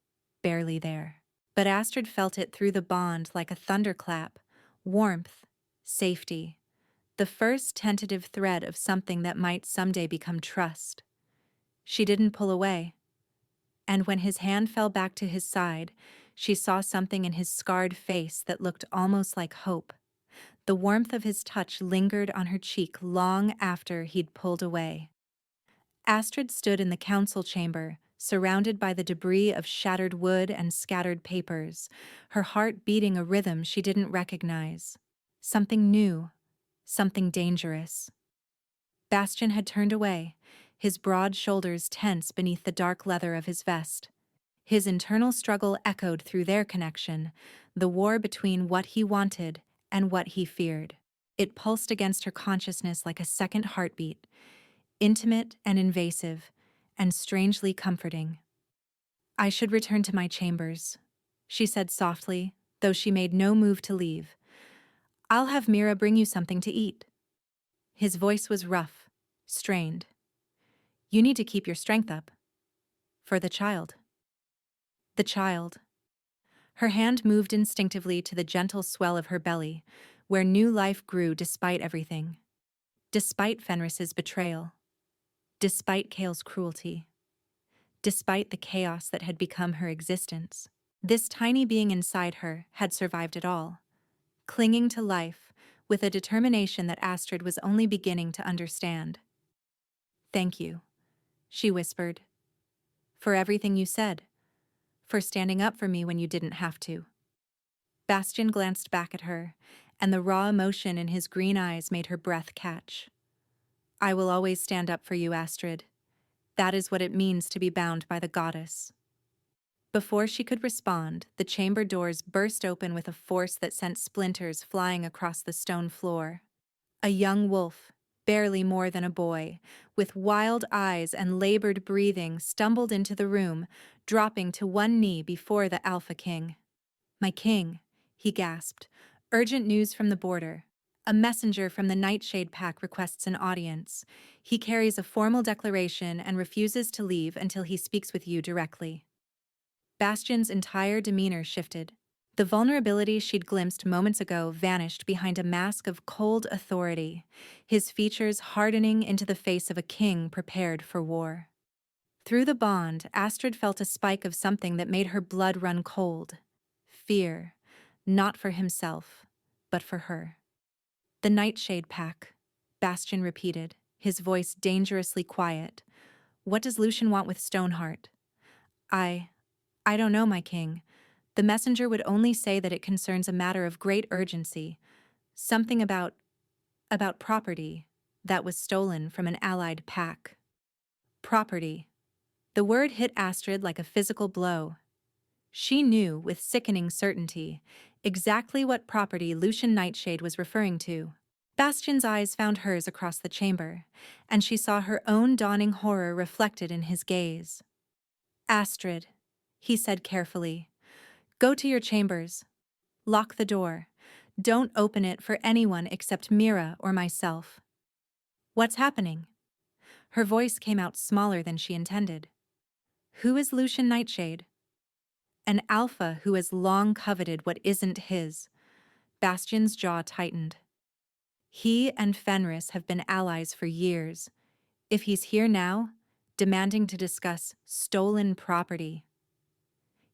barely there. But Astrid felt it through the bond like a thunderclap, warmth, safety, the first tentative thread of something that might someday become trust. She didn't pull away. And when his hand fell back to his side, she saw something in his scarred face that looked almost like hope. The warmth of his touch lingered on her cheek long after he'd pulled away. Astrid stood in the council chamber, surrounded by the debris of shattered wood and scattered papers, her heart beating a rhythm she didn't recognize. Something new, something dangerous. Bastian had turned away, his broad shoulders tense beneath the dark leather of his vest. His internal struggle echoed through their connection, the war between what he wanted and what he feared. It pulsed against her consciousness like a second heartbeat, intimate and invasive, and strangely comforting. "I should return to my chambers," she said softly, though she made no move to leave. "I'll have Mira bring you something to eat." His voice was rough, strained. "You need to keep your strength up. For the child." The child. Her hand moved instinctively to the gentle swell of her belly, where new life grew despite everything. Despite Fenris's betrayal. Despite Kale's cruelty. Despite the chaos that had become her existence. This tiny being inside her had survived it all, clinging to life with a determination that Astrid was only beginning to understand. "Thank you," she whispered. "For everything you said. For standing up for me when you didn't have to." Bastian glanced back at her, and the raw emotion in his green eyes made her breath catch. "I will always stand up for you, Astrid. That is what it means to be bound by the goddess." Before she could respond, the chamber doors burst open with a force that sent splinters flying across the stone floor. A young wolf, barely more than a boy, with wild eyes and labored breathing, stumbled into the room, dropping to one knee before the Alpha King. "My king," he gasped. "Urgent news from the border. A messenger from the Nightshade Pack requests an audience. He carries a formal declaration and refuses to leave until he speaks with you directly." Bastian's entire demeanor shifted. The vulnerability she'd glimpsed moments ago vanished behind a mask of cold authority, his features hardening into the face of a king prepared for war. Through the bond, Astrid felt a spike of something that made her blood run cold. Fear, not for himself, but for her. "The Nightshade Pack," Bastian repeated, his voice dangerously quiet. "What does Lucian want with Stoneheart?" I don't know, my king. The messenger would only say that it concerns a matter of great urgency. Something about property that was stolen from an allied pack." Property. The word hit Astrid like a physical blow. She knew, with sickening certainty, exactly what property Lucian Nightshade was referring to. Bastian's eyes found hers across the chamber, and she saw her own dawning horror reflected in his gaze. "Astrid," he said carefully, "go to your chambers. Lock the door. Don't open it for anyone except Mira or myself." "What's happening?" Her voice came out smaller than she intended. "Who is Lucian Nightshade?" "An alpha who has long coveted what isn't his." Bastian's jaw tightened. "He and Fenris have been allies for years. If he's here now, demanding to discuss stolen property."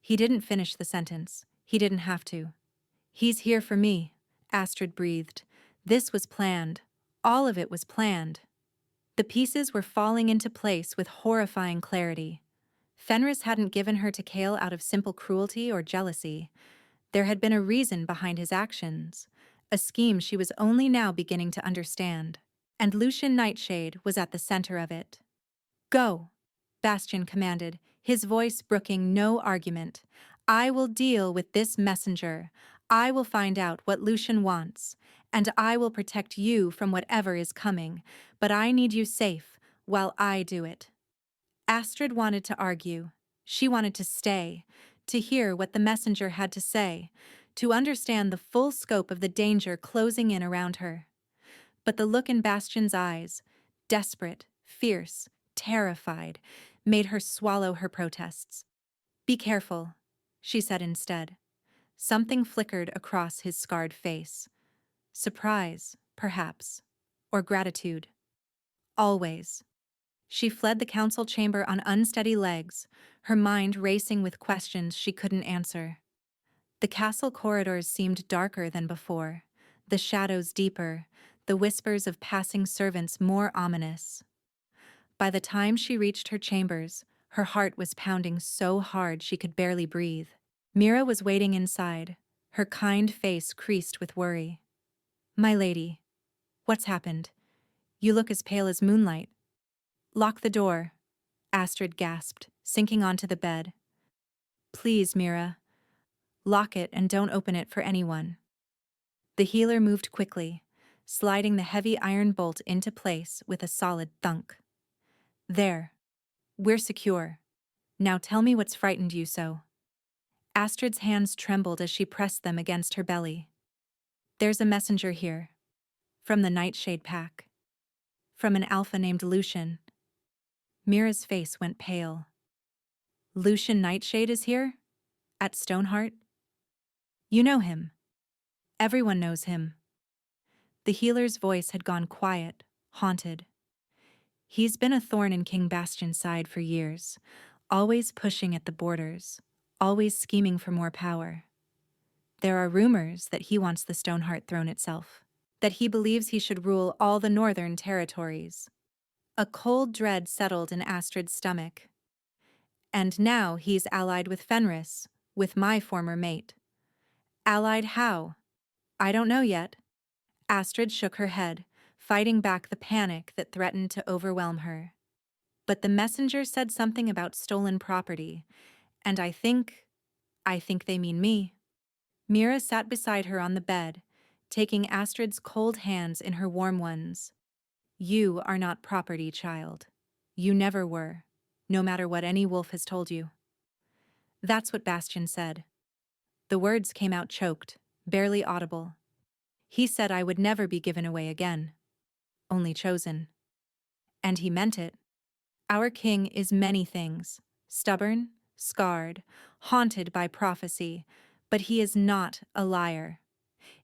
He didn't finish the sentence. He didn't have to. "He's here for me," Astrid breathed. This was planned. All of it was planned. The pieces were falling into place with horrifying clarity. Fenris hadn't given her to Kale out of simple cruelty or jealousy. There had been a reason behind his actions, a scheme she was only now beginning to understand. And Lucian Nightshade was at the center of it. "Go," Bastian commanded, his voice brooking no argument. "I will deal with this messenger. I will find out what Lucian wants, and I will protect you from whatever is coming, but I need you safe while I do it." Astrid wanted to argue. She wanted to stay, to hear what the messenger had to say, to understand the full scope of the danger closing in around her. But the look in Bastian's eyes, desperate, fierce, terrified, made her swallow her protests. "Be careful," she said instead. Something flickered across his scarred face. Surprise, perhaps, or gratitude. "Always." She fled the council chamber on unsteady legs, her mind racing with questions she couldn't answer. The castle corridors seemed darker than before, the shadows deeper, the whispers of passing servants more ominous. By the time she reached her chambers, her heart was pounding so hard she could barely breathe. Mira was waiting inside, her kind face creased with worry. My lady, what's happened? You look as pale as moonlight. Lock the door, Astrid gasped, sinking onto the bed. Please, Mira. Lock it and don't open it for anyone. The healer moved quickly, sliding the heavy iron bolt into place with a solid thunk. There. We're secure. Now tell me what's frightened you so. Astrid's hands trembled as she pressed them against her belly. There's a messenger here. From the Nightshade Pack. From an alpha named Lucian. Mira's face went pale. Lucian Nightshade is here? At Stoneheart? You know him. Everyone knows him. The healer's voice had gone quiet, haunted. He's been a thorn in King Bastion's side for years, always pushing at the borders, always scheming for more power. There are rumors that he wants the Stoneheart throne itself, that he believes he should rule all the northern territories. A cold dread settled in Astrid's stomach. And now he's allied with Fenris, with my former mate. Allied how? I don't know yet. Astrid shook her head, fighting back the panic that threatened to overwhelm her. But the messenger said something about stolen property, and I think they mean me. Mira sat beside her on the bed, taking Astrid's cold hands in her warm ones. You are not property, child. You never were, no matter what any wolf has told you. That's what Bastion said. The words came out choked, barely audible. He said I would never be given away again. Only chosen. And he meant it. Our king is many things. Stubborn, scarred, haunted by prophecy, but he is not a liar.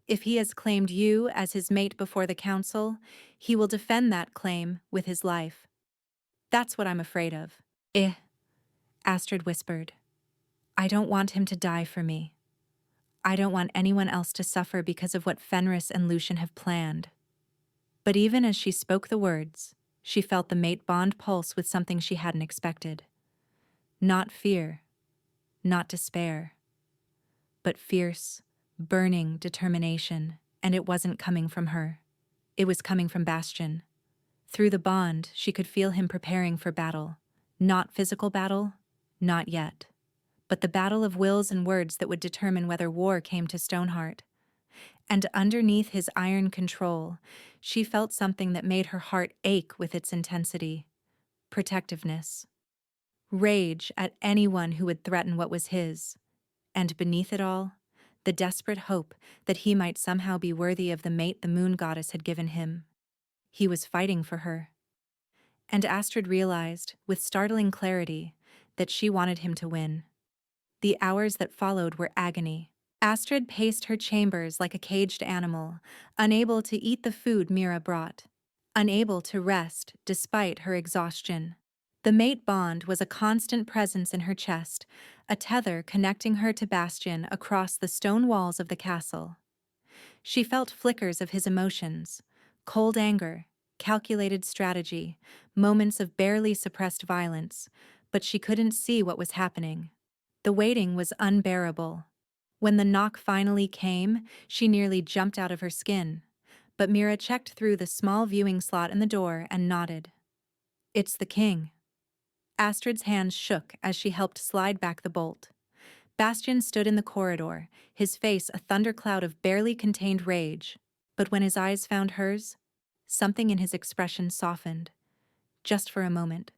If he has claimed you as his mate before the council, he will defend that claim with his life. That's what I'm afraid of. Astrid whispered. I don't want him to die for me. I don't want anyone else to suffer because of what Fenris and Lucian have planned. But even as she spoke the words, she felt the mate bond pulse with something she hadn't expected. Not fear, not despair, but fierce, burning determination, and it wasn't coming from her. It was coming from Bastion. Through the bond, she could feel him preparing for battle. Not physical battle, not yet. But the battle of wills and words that would determine whether war came to Stoneheart. And underneath his iron control, she felt something that made her heart ache with its intensity. Protectiveness. Rage at anyone who would threaten what was his. And beneath it all, the desperate hope that he might somehow be worthy of the mate the moon goddess had given him. He was fighting for her. And Astrid realized, with startling clarity, that she wanted him to win. The hours that followed were agony. Astrid paced her chambers like a caged animal, unable to eat the food Mira brought, unable to rest despite her exhaustion. The mate bond was a constant presence in her chest, a tether connecting her to Bastion across the stone walls of the castle. She felt flickers of his emotions, cold anger, calculated strategy, moments of barely suppressed violence, but she couldn't see what was happening. The waiting was unbearable. When the knock finally came, she nearly jumped out of her skin, but Mira checked through the small viewing slot in the door and nodded. It's the king. Astrid's hands shook as she helped slide back the bolt. Bastion stood in the corridor, his face a thundercloud of barely contained rage, but when his eyes found hers, something in his expression softened, just for a moment.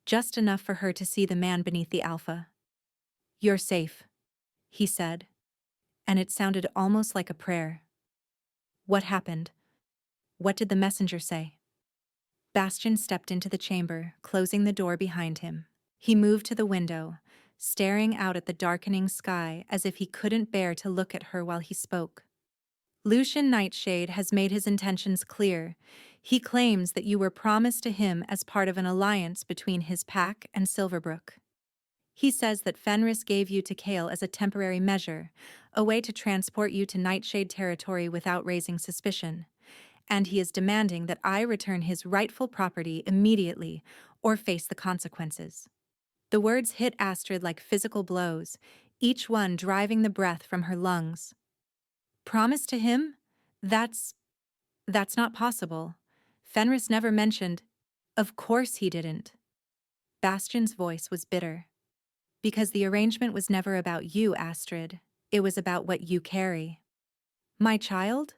Just enough for her to see the man beneath the alpha. You're safe, he said, and it sounded almost like a prayer. What happened? What did the messenger say? Bastion stepped into the chamber, closing the door behind him. He moved to the window, staring out at the darkening sky as if he couldn't bear to look at her while he spoke. Lucian Nightshade has made his intentions clear. He claims that you were promised to him as part of an alliance between his pack and Silverbrook. He says that Fenris gave you to Kale as a temporary measure, a way to transport you to Nightshade territory without raising suspicion, and he is demanding that I return his rightful property immediately or face the consequences. The words hit Astrid like physical blows, each one driving the breath from her lungs. Promise to him? That's that's not possible. Fenris never mentioned. Of course he didn't. Bastion's voice was bitter. Because the arrangement was never about you, Astrid. It was about what you carry. My child?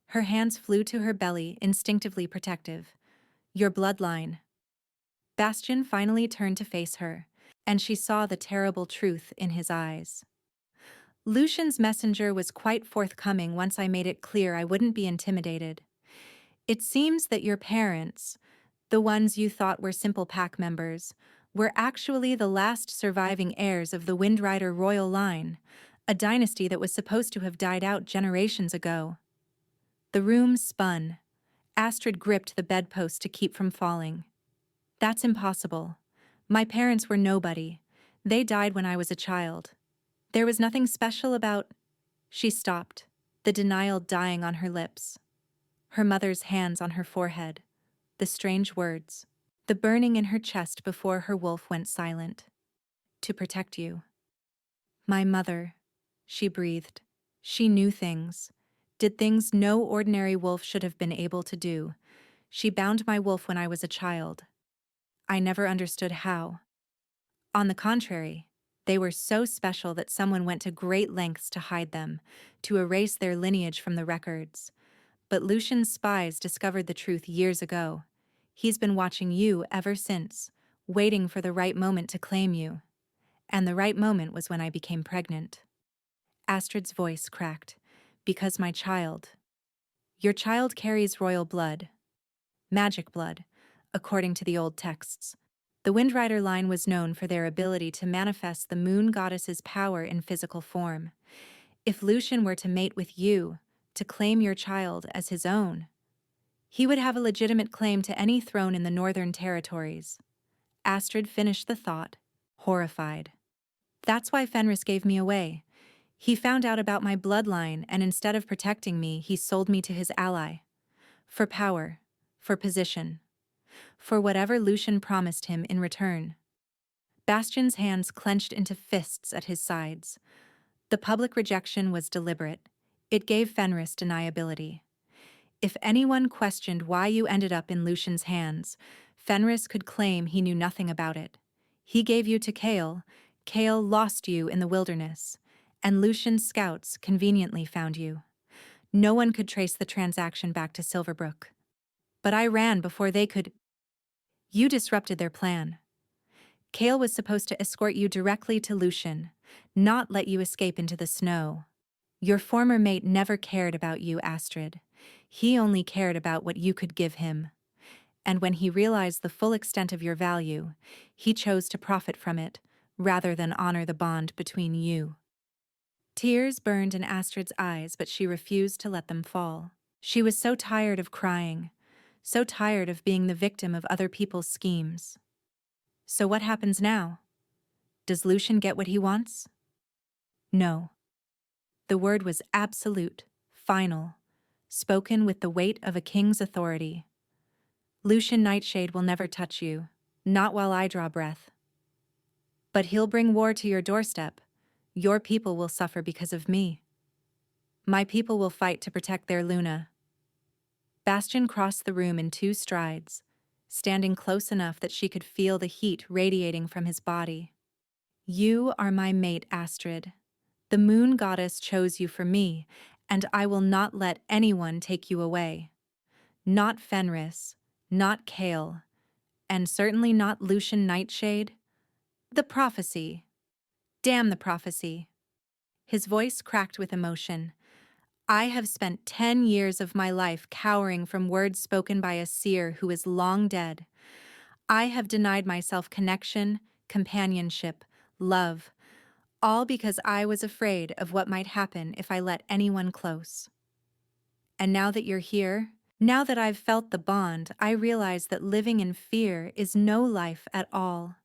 Her hands flew to her belly, instinctively protective. Your bloodline. Bastion finally turned to face her, and she saw the terrible truth in his eyes. Lucian's messenger was quite forthcoming once I made it clear I wouldn't be intimidated. It seems that your parents, the ones you thought were simple pack members, were actually the last surviving heirs of the Windrider royal line, a dynasty that was supposed to have died out generations ago. The room spun. Astrid gripped the bedpost to keep from falling. That's impossible. My parents were nobody. They died when I was a child. There was nothing special about... She stopped, the denial dying on her lips. Her mother's hands on her forehead. The strange words. The burning in her chest before her wolf went silent. To protect you. My mother, she breathed. She knew things. Did things no ordinary wolf should have been able to do. She bound my wolf when I was a child. I never understood how. On the contrary, they were so special that someone went to great lengths to hide them, to erase their lineage from the records. But Lucian's spies discovered the truth years ago. He's been watching you ever since, waiting for the right moment to claim you. And the right moment was when I became pregnant. Astrid's voice cracked. Because my child. Your child carries royal blood. Magic blood, according to the old texts. The Windrider line was known for their ability to manifest the moon goddess's power in physical form. If Lucian were to mate with you, to claim your child as his own, he would have a legitimate claim to any throne in the northern territories. Astrid finished the thought, horrified. That's why Fenris gave me away. He found out about my bloodline, and instead of protecting me, he sold me to his ally. For power, for position, for whatever Lucian promised him in return. Bastion's hands clenched into fists at his sides. The public rejection was deliberate. It gave Fenris deniability. If anyone questioned why you ended up in Lucian's hands, Fenris could claim he knew nothing about it. He gave you to Chaol. Chaol lost you in the wilderness, and Lucian's scouts conveniently found you. No one could trace the transaction back to Silverbrook. But I ran before they could. You disrupted their plan. Chaol was supposed to escort you directly to Lucian, not let you escape into the snow. Your former mate never cared about you, Astrid. He only cared about what you could give him. And when he realized the full extent of your value, he chose to profit from it, rather than honor the bond between you. Tears burned in Astrid's eyes, but she refused to let them fall. She was so tired of crying, so tired of being the victim of other people's schemes. So what happens now? Does Lucian get what he wants? No. The word was absolute, final, spoken with the weight of a king's authority. Lucian Nightshade will never touch you, not while I draw breath. But he'll bring war to your doorstep. Your people will suffer because of me. My people will fight to protect their Luna. Bastion crossed the room in 2 strides, standing close enough that she could feel the heat radiating from his body. You are my mate, Astrid. The moon goddess chose you for me, and I will not let anyone take you away. Not Fenris, not Chaol, and certainly not Lucian Nightshade. The prophecy. Damn the prophecy. His voice cracked with emotion. I have spent 10 years of my life cowering from words spoken by a seer who is long dead. I have denied myself connection, companionship, love, all because I was afraid of what might happen if I let anyone close. And now that you're here, now that I've felt the bond, I realize that living in fear is no life at all.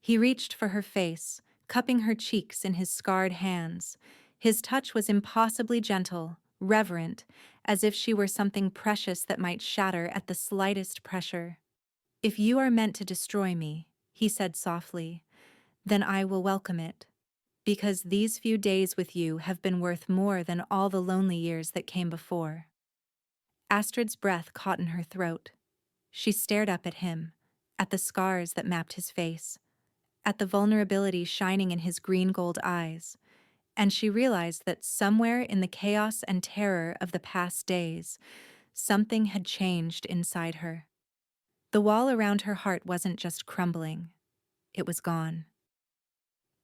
He reached for her face, cupping her cheeks in his scarred hands. His touch was impossibly gentle, reverent, as if she were something precious that might shatter at the slightest pressure. If you are meant to destroy me, he said softly, then I will welcome it. Because these few days with you have been worth more than all the lonely years that came before. Astrid's breath caught in her throat. She stared up at him, at the scars that mapped his face, at the vulnerability shining in his green-gold eyes, and she realized that somewhere in the chaos and terror of the past days, something had changed inside her. The wall around her heart wasn't just crumbling, it was gone.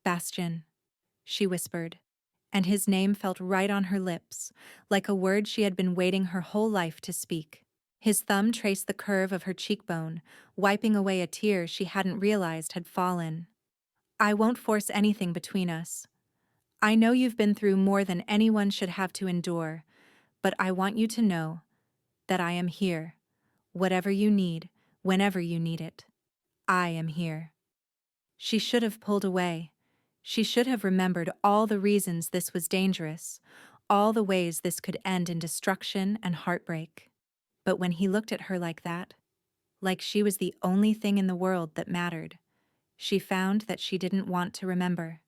Bastian, she whispered, and his name felt right on her lips, like a word she had been waiting her whole life to speak. His thumb traced the curve of her cheekbone, wiping away a tear she hadn't realized had fallen. I won't force anything between us. I know you've been through more than anyone should have to endure, but I want you to know that I am here. Whatever you need, whenever you need it, I am here. She should have pulled away. She should have remembered all the reasons this was dangerous, all the ways this could end in destruction and heartbreak. But when he looked at her like that, like she was the only thing in the world that mattered, she found that she didn't want to remember.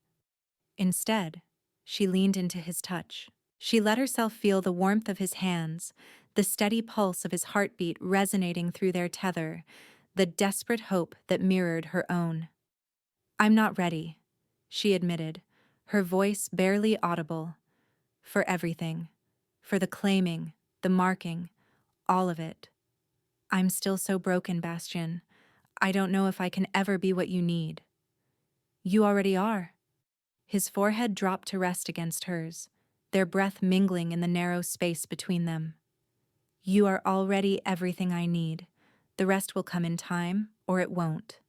Instead, she leaned into his touch. She let herself feel the warmth of his hands, the steady pulse of his heartbeat resonating through their tether, the desperate hope that mirrored her own. I'm not ready, she admitted, her voice barely audible. For everything. For the claiming, the marking, all of it. I'm still so broken, Bastian. I don't know if I can ever be what you need. You already are. His forehead dropped to rest against hers, their breath mingling in the narrow space between them. You are already everything I need. The rest will come in time, or it won't.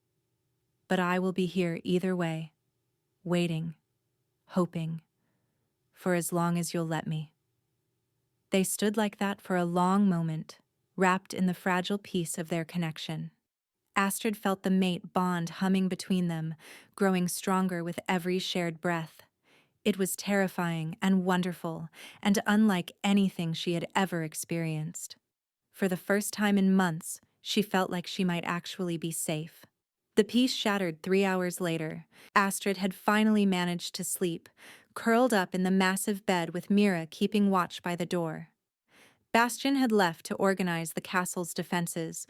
But I will be here either way, waiting, hoping, for as long as you'll let me. They stood like that for a long moment, wrapped in the fragile peace of their connection. Astrid felt the mate bond humming between them, growing stronger with every shared breath. It was terrifying and wonderful, and unlike anything she had ever experienced. For the first time in months, she felt like she might actually be safe. The peace shattered 3 hours later. Astrid had finally managed to sleep, curled up in the massive bed with Mira keeping watch by the door. Bastian had left to organize the castle's defenses,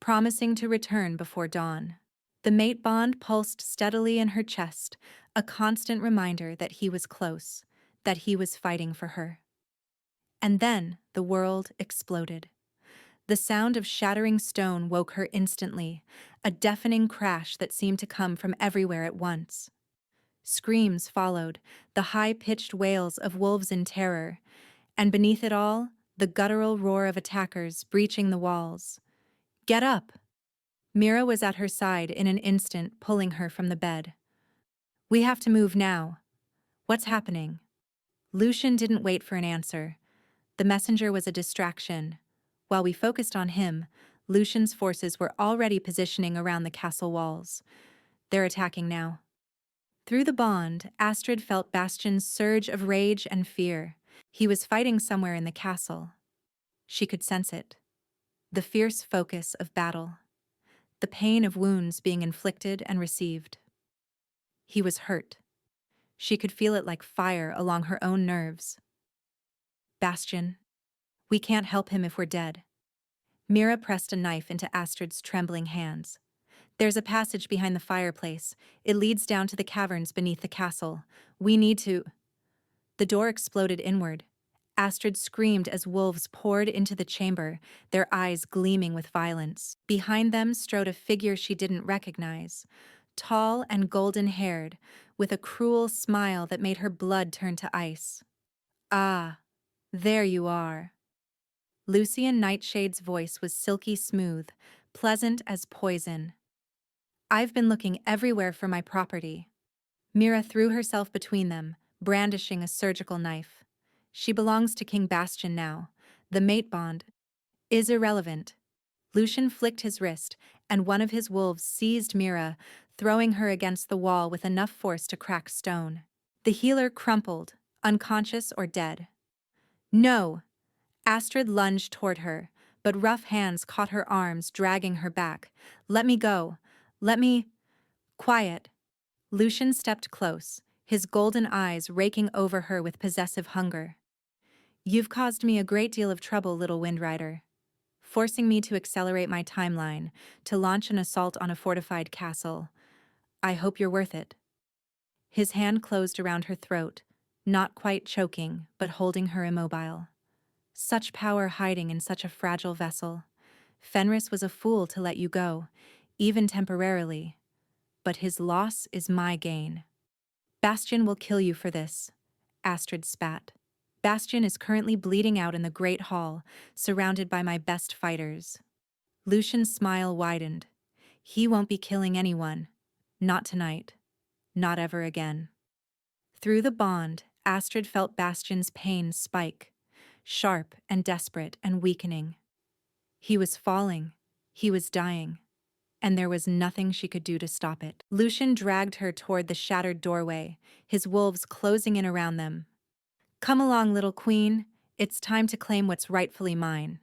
promising to return before dawn. The mate bond pulsed steadily in her chest, a constant reminder that he was close, that he was fighting for her. And then the world exploded. The sound of shattering stone woke her instantly, a deafening crash that seemed to come from everywhere at once. Screams followed, the high-pitched wails of wolves in terror, and beneath it all, the guttural roar of attackers breaching the walls. Get up! Mira was at her side in an instant, pulling her from the bed. We have to move now. What's happening? Lucian didn't wait for an answer. The messenger was a distraction. While we focused on him, Lucian's forces were already positioning around the castle walls. They're attacking now. Through the bond, Astrid felt Bastian's surge of rage and fear. He was fighting somewhere in the castle. She could sense it. The fierce focus of battle. The pain of wounds being inflicted and received. He was hurt. She could feel it like fire along her own nerves. Bastian, we can't help him if we're dead. Mira pressed a knife into Astrid's trembling hands. There's a passage behind the fireplace. It leads down to the caverns beneath the castle. We need to... The door exploded inward. Astrid screamed as wolves poured into the chamber, their eyes gleaming with violence. Behind them strode a figure she didn't recognize, tall and golden-haired, with a cruel smile that made her blood turn to ice. Ah, there you are. Lucian Nightshade's voice was silky smooth, pleasant as poison. I've been looking everywhere for my property. Mira threw herself between them, brandishing a surgical knife. She belongs to King Bastian now. The mate bond is irrelevant. Lucian flicked his wrist, and one of his wolves seized Mira, throwing her against the wall with enough force to crack stone. The healer crumpled, unconscious or dead. No! Astrid lunged toward her, but rough hands caught her arms, dragging her back. Let me go. Let me... Quiet. Lucian stepped close, his golden eyes raking over her with possessive hunger. "You've caused me a great deal of trouble, little Windrider, forcing me to accelerate my timeline, to launch an assault on a fortified castle. I hope you're worth it." His hand closed around her throat, not quite choking, but holding her immobile. Such power hiding in such a fragile vessel. Fenris was a fool to let you go, even temporarily. But his loss is my gain. "Bastion will kill you for this," Astrid spat. "Bastion is currently bleeding out in the Great Hall, surrounded by my best fighters." Lucian's smile widened. He won't be killing anyone. Not tonight. Not ever again. Through the bond, Astrid felt Bastion's pain spike, sharp and desperate and weakening. He was falling. He was dying. And there was nothing she could do to stop it. Lucian dragged her toward the shattered doorway, his wolves closing in around them. "Come along, little queen. It's time to claim what's rightfully mine."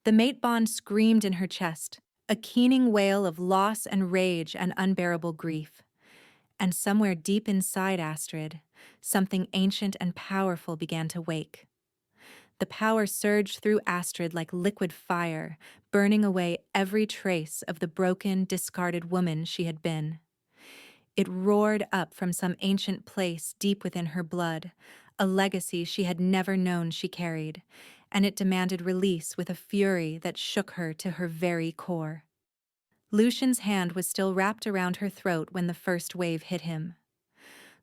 The mate bond screamed in her chest, a keening wail of loss and rage and unbearable grief. And somewhere deep inside Astrid, something ancient and powerful began to wake. The power surged through Astrid like liquid fire, burning away every trace of the broken, discarded woman she had been. It roared up from some ancient place deep within her blood, a legacy she had never known she carried, and it demanded release with a fury that shook her to her very core. Lucian's hand was still wrapped around her throat when the first wave hit him.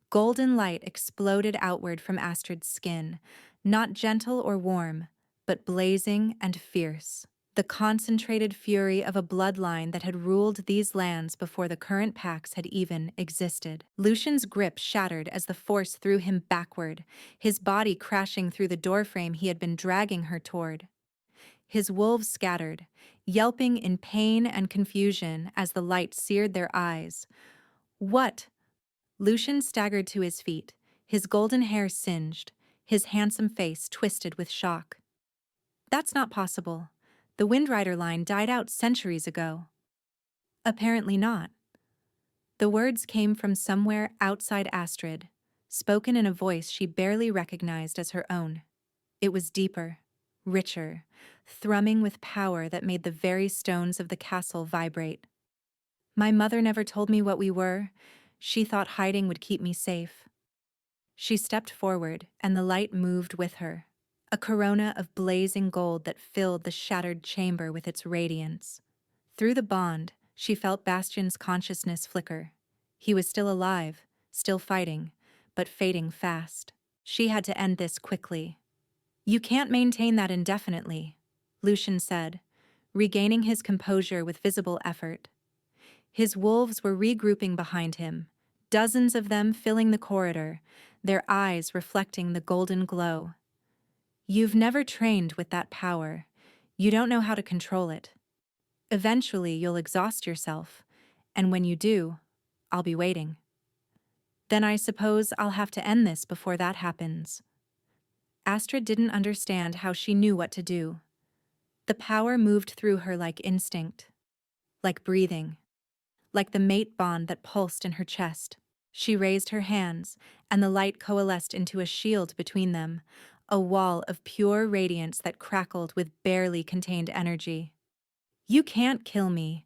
Golden light exploded outward from Astrid's skin, not gentle or warm, but blazing and fierce. The concentrated fury of a bloodline that had ruled these lands before the current pacts had even existed. Lucian's grip shattered as the force threw him backward, his body crashing through the doorframe he had been dragging her toward. His wolves scattered, yelping in pain and confusion as the light seared their eyes. "What?" Lucian staggered to his feet, his golden hair singed, his handsome face twisted with shock. "That's not possible. The Windrider line died out centuries ago." "Apparently not." The words came from somewhere outside Astrid, spoken in a voice she barely recognized as her own. It was deeper, richer, thrumming with power that made the very stones of the castle vibrate. "My mother never told me what we were. She thought hiding would keep me safe." She stepped forward, and the light moved with her, a corona of blazing gold that filled the shattered chamber with its radiance. Through the bond, she felt Bastion's consciousness flicker. He was still alive, still fighting, but fading fast. She had to end this quickly. "You can't maintain that indefinitely," Lucian said, regaining his composure with visible effort. His wolves were regrouping behind him, dozens of them filling the corridor, their eyes reflecting the golden glow. "You've never trained with that power. You don't know how to control it. Eventually, you'll exhaust yourself, and when you do, I'll be waiting. Then I suppose I'll have to end this before that happens." Astrid didn't understand how she knew what to do. The power moved through her like instinct, like breathing, like the mate bond that pulsed in her chest. She raised her hands, and the light coalesced into a shield between them, a wall of pure radiance that crackled with barely contained energy. "You can't kill me,"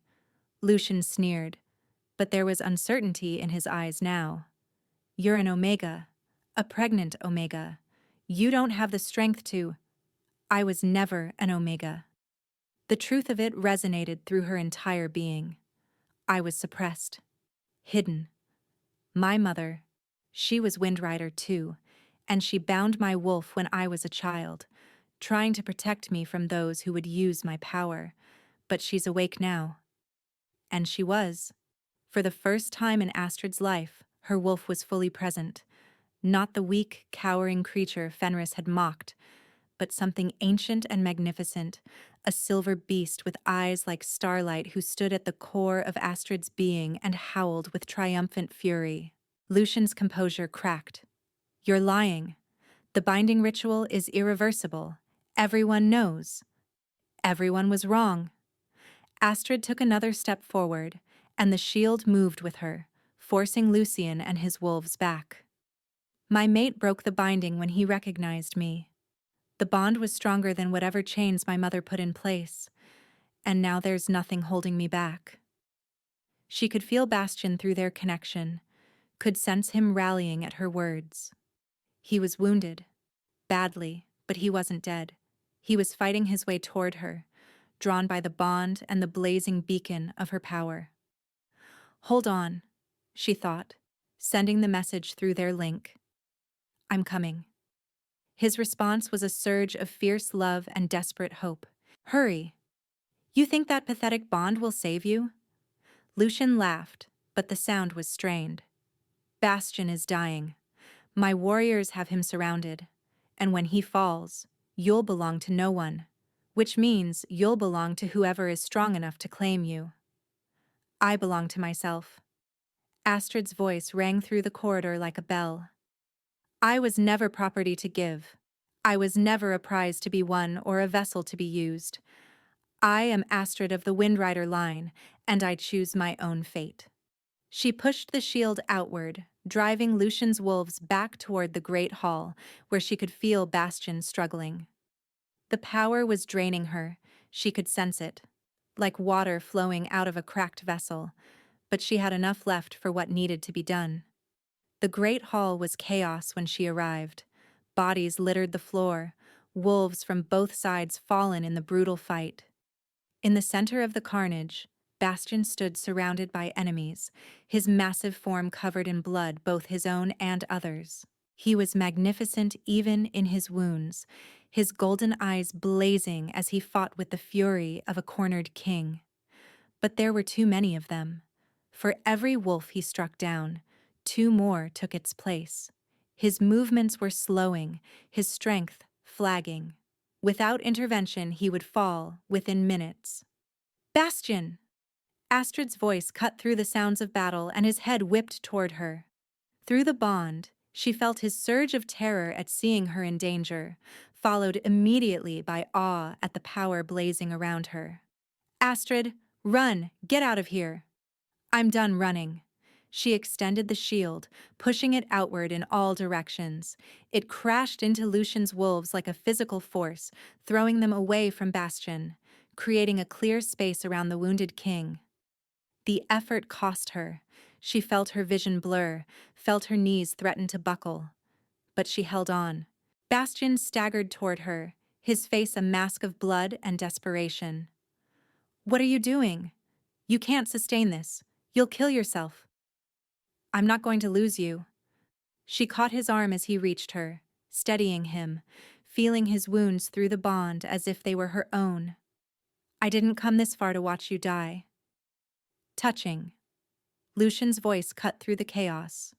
Lucian sneered, but there was uncertainty in his eyes now. "You're an Omega, a pregnant Omega. You don't have the strength to—" "I was never an Omega." The truth of it resonated through her entire being. "I was suppressed, hidden. My mother, she was Windrider too, and she bound my wolf when I was a child, trying to protect me from those who would use my power. But she's awake now." And she was. For the first time in Astrid's life, her wolf was fully present. Not the weak, cowering creature Fenris had mocked, but something ancient and magnificent, a silver beast with eyes like starlight who stood at the core of Astrid's being and howled with triumphant fury. Lucian's composure cracked. "You're lying. The binding ritual is irreversible. Everyone knows." Everyone was wrong. Astrid took another step forward, and the shield moved with her, forcing Lucian and his wolves back. My mate broke the binding when he recognized me. The bond was stronger than whatever chains my mother put in place, and now there's nothing holding me back. She could feel Bastian through their connection, could sense him rallying at her words. He was wounded, badly, but he wasn't dead. He was fighting his way toward her, drawn by the bond and the blazing beacon of her power. Hold on, she thought, sending the message through their link. I'm coming. His response was a surge of fierce love and desperate hope. Hurry. You think that pathetic bond will save you? Lucian laughed, but the sound was strained. Bastian is dying. My warriors have him surrounded, and when he falls, you'll belong to no one, which means you'll belong to whoever is strong enough to claim you. I belong to myself. Astrid's voice rang through the corridor like a bell. I was never property to give. I was never a prize to be won or a vessel to be used. I am Astrid of the Windrider line, and I choose my own fate. She pushed the shield outward, driving Lucian's wolves back toward the great hall, where she could feel Bastian struggling. The power was draining her, she could sense it, like water flowing out of a cracked vessel, but she had enough left for what needed to be done. The great hall was chaos when she arrived. Bodies littered the floor, wolves from both sides fallen in the brutal fight. In the center of the carnage, Bastian stood surrounded by enemies, his massive form covered in blood, both his own and others. He was magnificent even in his wounds, his golden eyes blazing as he fought with the fury of a cornered king. But there were too many of them. For every wolf he struck down, two more took its place. His movements were slowing, his strength flagging. Without intervention, he would fall within minutes. Bastian! Astrid's voice cut through the sounds of battle, and his head whipped toward her. Through the bond, she felt his surge of terror at seeing her in danger, followed immediately by awe at the power blazing around her. Astrid, run! Get out of here! I'm done running. She extended the shield, pushing it outward in all directions. It crashed into Lucian's wolves like a physical force, throwing them away from Bastian, creating a clear space around the wounded king. The effort cost her. She felt her vision blur, felt her knees threaten to buckle. But she held on. Bastian staggered toward her, his face a mask of blood and desperation. What are you doing? You can't sustain this. You'll kill yourself. I'm not going to lose you. She caught his arm as he reached her, steadying him, feeling his wounds through the bond as if they were her own. I didn't come this far to watch you die. Touching. Lucian's voice cut through the chaos.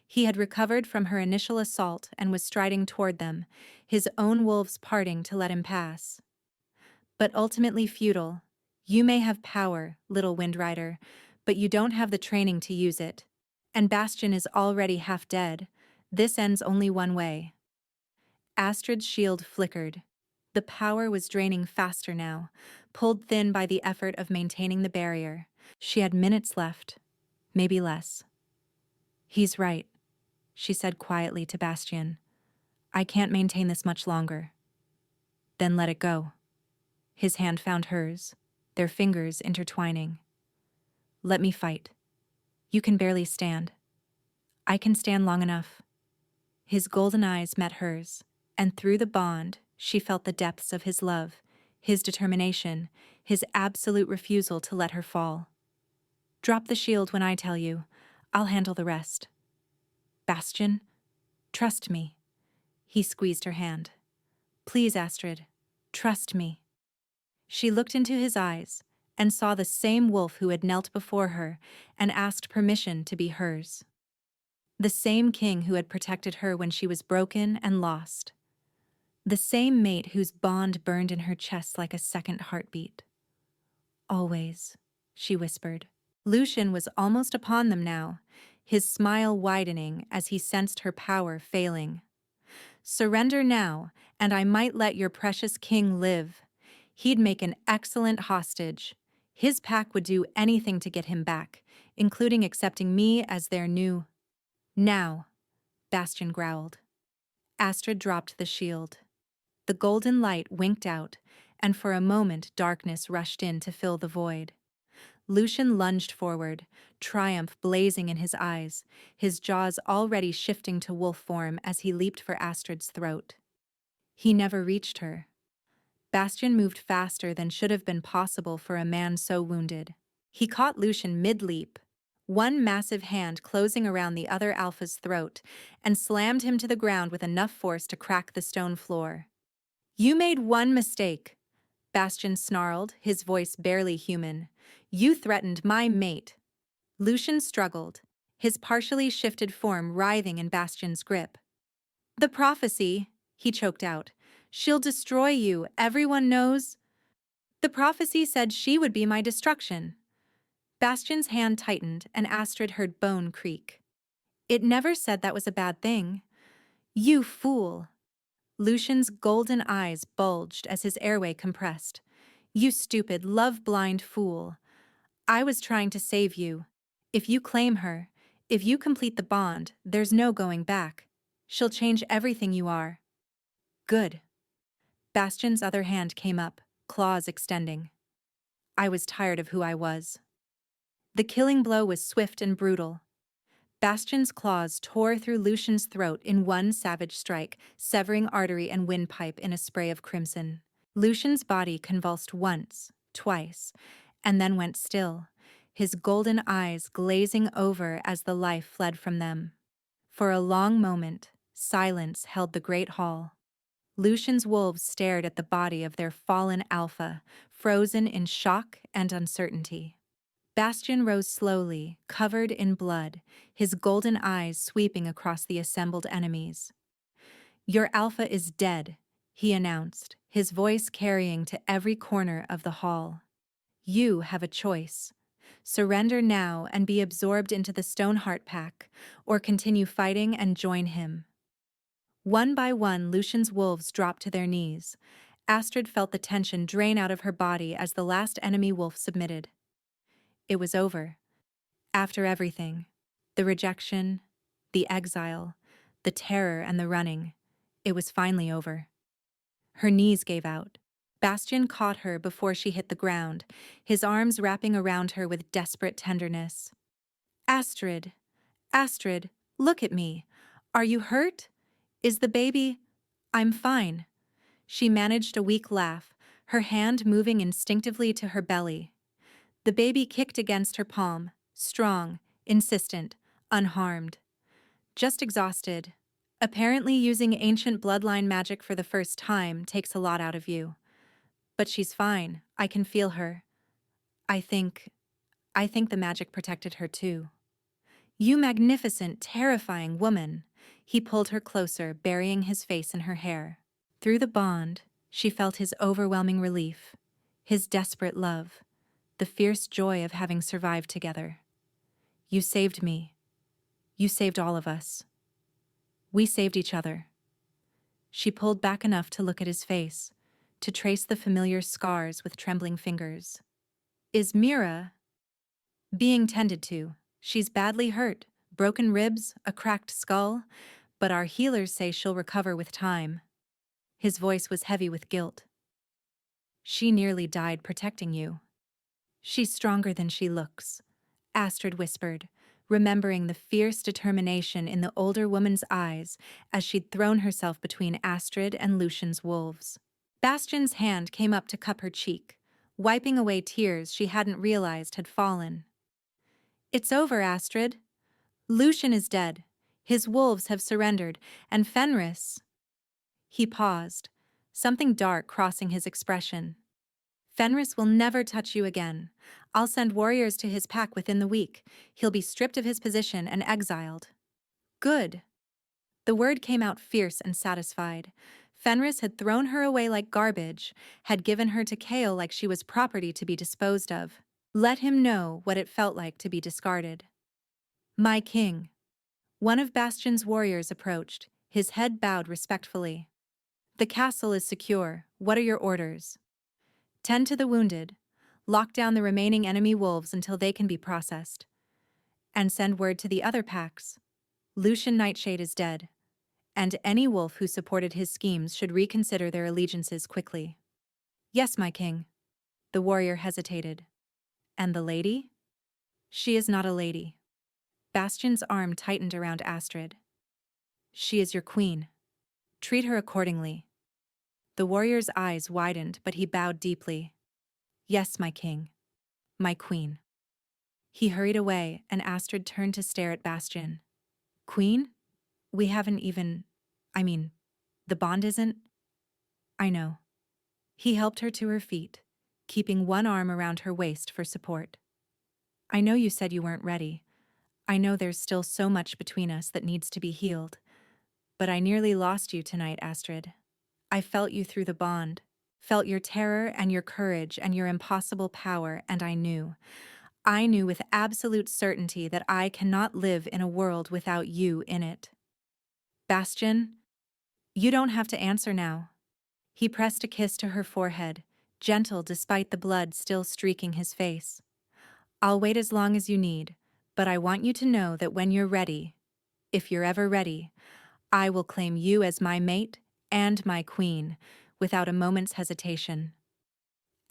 He had recovered from her initial assault and was striding toward them, his own wolves parting to let him pass. But ultimately futile. You may have power, little Windrider, but you don't have the training to use it. And Bastian is already half dead. This ends only one way. Astrid's shield flickered. The power was draining faster now, pulled thin by the effort of maintaining the barrier. She had minutes left, maybe less. He's right, she said quietly to Bastian. I can't maintain this much longer. Then let it go. His hand found hers, their fingers intertwining. Let me fight. You can barely stand. I can stand long enough. His golden eyes met hers, and through the bond, she felt the depths of his love, his determination, his absolute refusal to let her fall. Drop the shield when I tell you. I'll handle the rest. Bastian, trust me. He squeezed her hand. Please, Astrid, trust me. She looked into his eyes and saw the same wolf who had knelt before her and asked permission to be hers. The same king who had protected her when she was broken and lost. The same mate whose bond burned in her chest like a second heartbeat. Always, she whispered. Lucian was almost upon them now, his smile widening as he sensed her power failing. Surrender now, and I might let your precious king live. He'd make an excellent hostage. His pack would do anything to get him back, including accepting me as their new... Now, Bastion growled. Astrid dropped the shield. The golden light winked out, and for a moment darkness rushed in to fill the void. Lucian lunged forward, triumph blazing in his eyes, his jaws already shifting to wolf form as he leaped for Astrid's throat. He never reached her. Bastion moved faster than should have been possible for a man so wounded. He caught Lucian mid-leap, one massive hand closing around the other alpha's throat, and slammed him to the ground with enough force to crack the stone floor. "You made one mistake," Bastion snarled, his voice barely human. "You threatened my mate." Lucian struggled, his partially shifted form writhing in Bastion's grip. "The prophecy," he choked out. "She'll destroy you, everyone knows." "The prophecy said she would be my destruction." Bastion's hand tightened, and Astrid heard bone creak. "It never said that was a bad thing." "You fool." Lucian's golden eyes bulged as his airway compressed. "You stupid, love-blind fool. I was trying to save you. If you claim her, if you complete the bond, there's no going back. She'll change everything you are." "Good." Bastion's other hand came up, claws extending. "I was tired of who I was." The killing blow was swift and brutal. Bastion's claws tore through Lucian's throat in one savage strike, severing artery and windpipe in a spray of crimson. Lucian's body convulsed once, twice, and then went still, his golden eyes glazing over as the life fled from them. For a long moment, silence held the great hall. Lucian's wolves stared at the body of their fallen alpha, frozen in shock and uncertainty. Bastion rose slowly, covered in blood, his golden eyes sweeping across the assembled enemies. "Your alpha is dead," he announced, his voice carrying to every corner of the hall. "You have a choice. Surrender now and be absorbed into the Stoneheart Pack, or continue fighting and join him." One by one, Lucian's wolves dropped to their knees. Astrid felt the tension drain out of her body as the last enemy wolf submitted. It was over. After everything, the rejection, the exile, the terror and the running, it was finally over. Her knees gave out. Bastion caught her before she hit the ground, his arms wrapping around her with desperate tenderness. "Astrid, Astrid, look at me. Are you hurt? Is the baby—" "I'm fine." She managed a weak laugh, her hand moving instinctively to her belly. The baby kicked against her palm, strong, insistent, unharmed. "Just exhausted. Apparently using ancient bloodline magic for the first time takes a lot out of you. But she's fine. I can feel her. I think the magic protected her too." "You magnificent, terrifying woman." He pulled her closer, burying his face in her hair. Through the bond, she felt his overwhelming relief, his desperate love, the fierce joy of having survived together. "You saved me. You saved all of us. We saved each other." She pulled back enough to look at his face, to trace the familiar scars with trembling fingers. "Is Mira—" "Being tended to. She's badly hurt, broken ribs, a cracked skull, but our healers say she'll recover with time." His voice was heavy with guilt. "She nearly died protecting you." "She's stronger than she looks," Astrid whispered, remembering the fierce determination in the older woman's eyes as she'd thrown herself between Astrid and Lucian's wolves. Bastion's hand came up to cup her cheek, wiping away tears she hadn't realized had fallen. "It's over, Astrid. Lucian is dead. His wolves have surrendered, and Fenris—" He paused, something dark crossing his expression. "Fenris will never touch you again. I'll send warriors to his pack within the week. He'll be stripped of his position and exiled." "Good." The word came out fierce and satisfied. Fenris had thrown her away like garbage, had given her to Kale like she was property to be disposed of. Let him know what it felt like to be discarded. "My king." One of Bastion's warriors approached, his head bowed respectfully. "The castle is secure. What are your orders?" "Tend to the wounded. Lock down the remaining enemy wolves until they can be processed. And send word to the other packs. Lucian Nightshade is dead, and any wolf who supported his schemes should reconsider their allegiances quickly. Yes, my king. The warrior hesitated. And the lady? She is not a lady. Bastion's arm tightened around Astrid. She is your queen. Treat her accordingly. The warrior's eyes widened, but he bowed deeply. Yes, my king. My queen. He hurried away, and Astrid turned to stare at Bastion. Queen? We haven't even… I mean, the bond isn't… I know. He helped her to her feet, keeping one arm around her waist for support. I know you said you weren't ready. I know there's still so much between us that needs to be healed. But I nearly lost you tonight, Astrid. I felt you through the bond, felt your terror and your courage and your impossible power, and I knew. I knew with absolute certainty that I cannot live in a world without you in it. Bastion, you don't have to answer now. He pressed a kiss to her forehead, gentle despite the blood still streaking his face. I'll wait as long as you need, but I want you to know that when you're ready, if you're ever ready, I will claim you as my mate and my queen, without a moment's hesitation.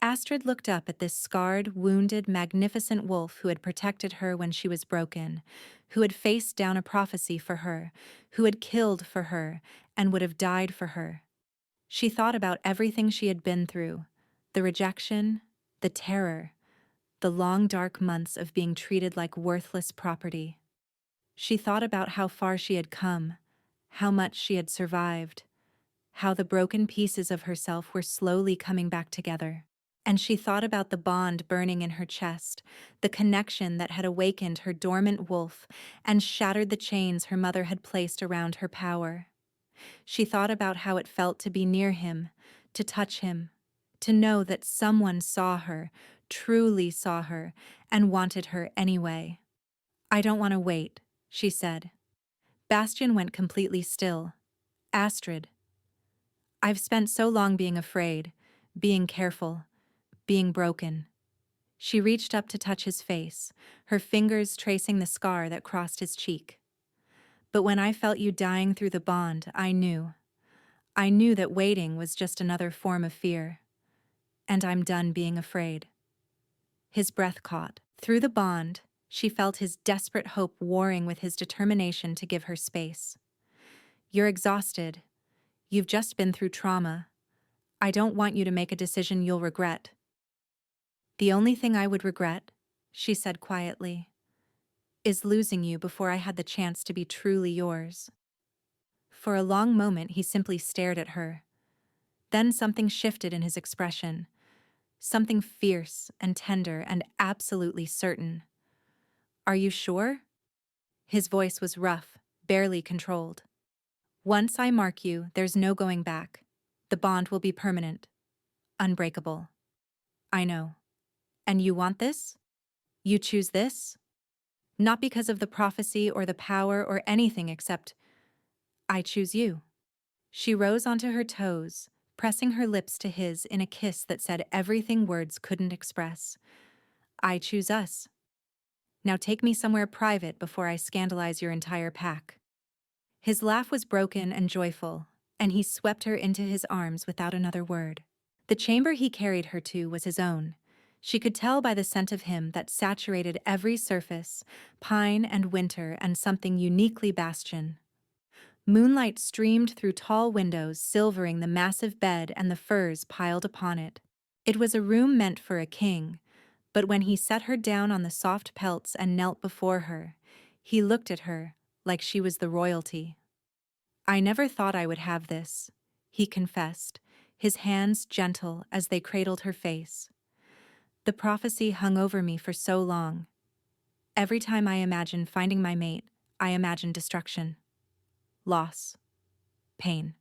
Astrid looked up at this scarred, wounded, magnificent wolf who had protected her when she was broken, who had faced down a prophecy for her, who had killed for her, and would have died for her. She thought about everything she had been through, the rejection, the terror, the long dark months of being treated like worthless property. She thought about how far she had come, how much she had survived, how the broken pieces of herself were slowly coming back together. And she thought about the bond burning in her chest, the connection that had awakened her dormant wolf and shattered the chains her mother had placed around her power. She thought about how it felt to be near him, to touch him, to know that someone saw her, truly saw her, and wanted her anyway. I don't want to wait, she said. Bastion went completely still. Astrid. I've spent so long being afraid, being careful, being broken. She reached up to touch his face, her fingers tracing the scar that crossed his cheek. But when I felt you dying through the bond, I knew. I knew that waiting was just another form of fear. And I'm done being afraid. His breath caught. Through the bond, she felt his desperate hope warring with his determination to give her space. You're exhausted. You've just been through trauma. I don't want you to make a decision you'll regret. The only thing I would regret, she said quietly, is losing you before I had the chance to be truly yours. For a long moment he simply stared at her. Then something shifted in his expression, something fierce and tender and absolutely certain. Are you sure? His voice was rough, barely controlled. Once I mark you, there's no going back. The bond will be permanent, unbreakable. I know. And you want this? You choose this? Not because of the prophecy or the power or anything except, I choose you. She rose onto her toes, pressing her lips to his in a kiss that said everything words couldn't express. I choose us. Now take me somewhere private before I scandalize your entire pack. His laugh was broken and joyful, and he swept her into his arms without another word. The chamber he carried her to was his own. She could tell by the scent of him that saturated every surface, pine and winter and something uniquely Bastion. Moonlight streamed through tall windows, silvering the massive bed and the furs piled upon it. It was a room meant for a king, but when he set her down on the soft pelts and knelt before her, he looked at her like she was the royalty. I never thought I would have this, he confessed, his hands gentle as they cradled her face. The prophecy hung over me for so long. Every time I imagined finding my mate, I imagined destruction, loss, pain.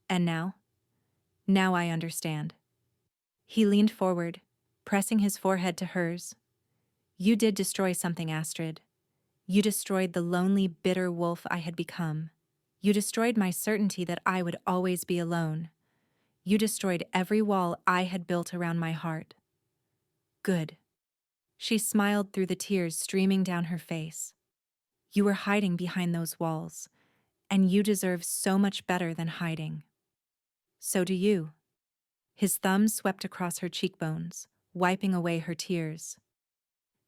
And now? Now I understand. He leaned forward, pressing his forehead to hers. You did destroy something, Astrid. You destroyed the lonely, bitter wolf I had become. You destroyed my certainty that I would always be alone. You destroyed every wall I had built around my heart. Good. She smiled through the tears streaming down her face. You were hiding behind those walls, and you deserve so much better than hiding. So do you. His thumb swept across her cheekbones, wiping away her tears.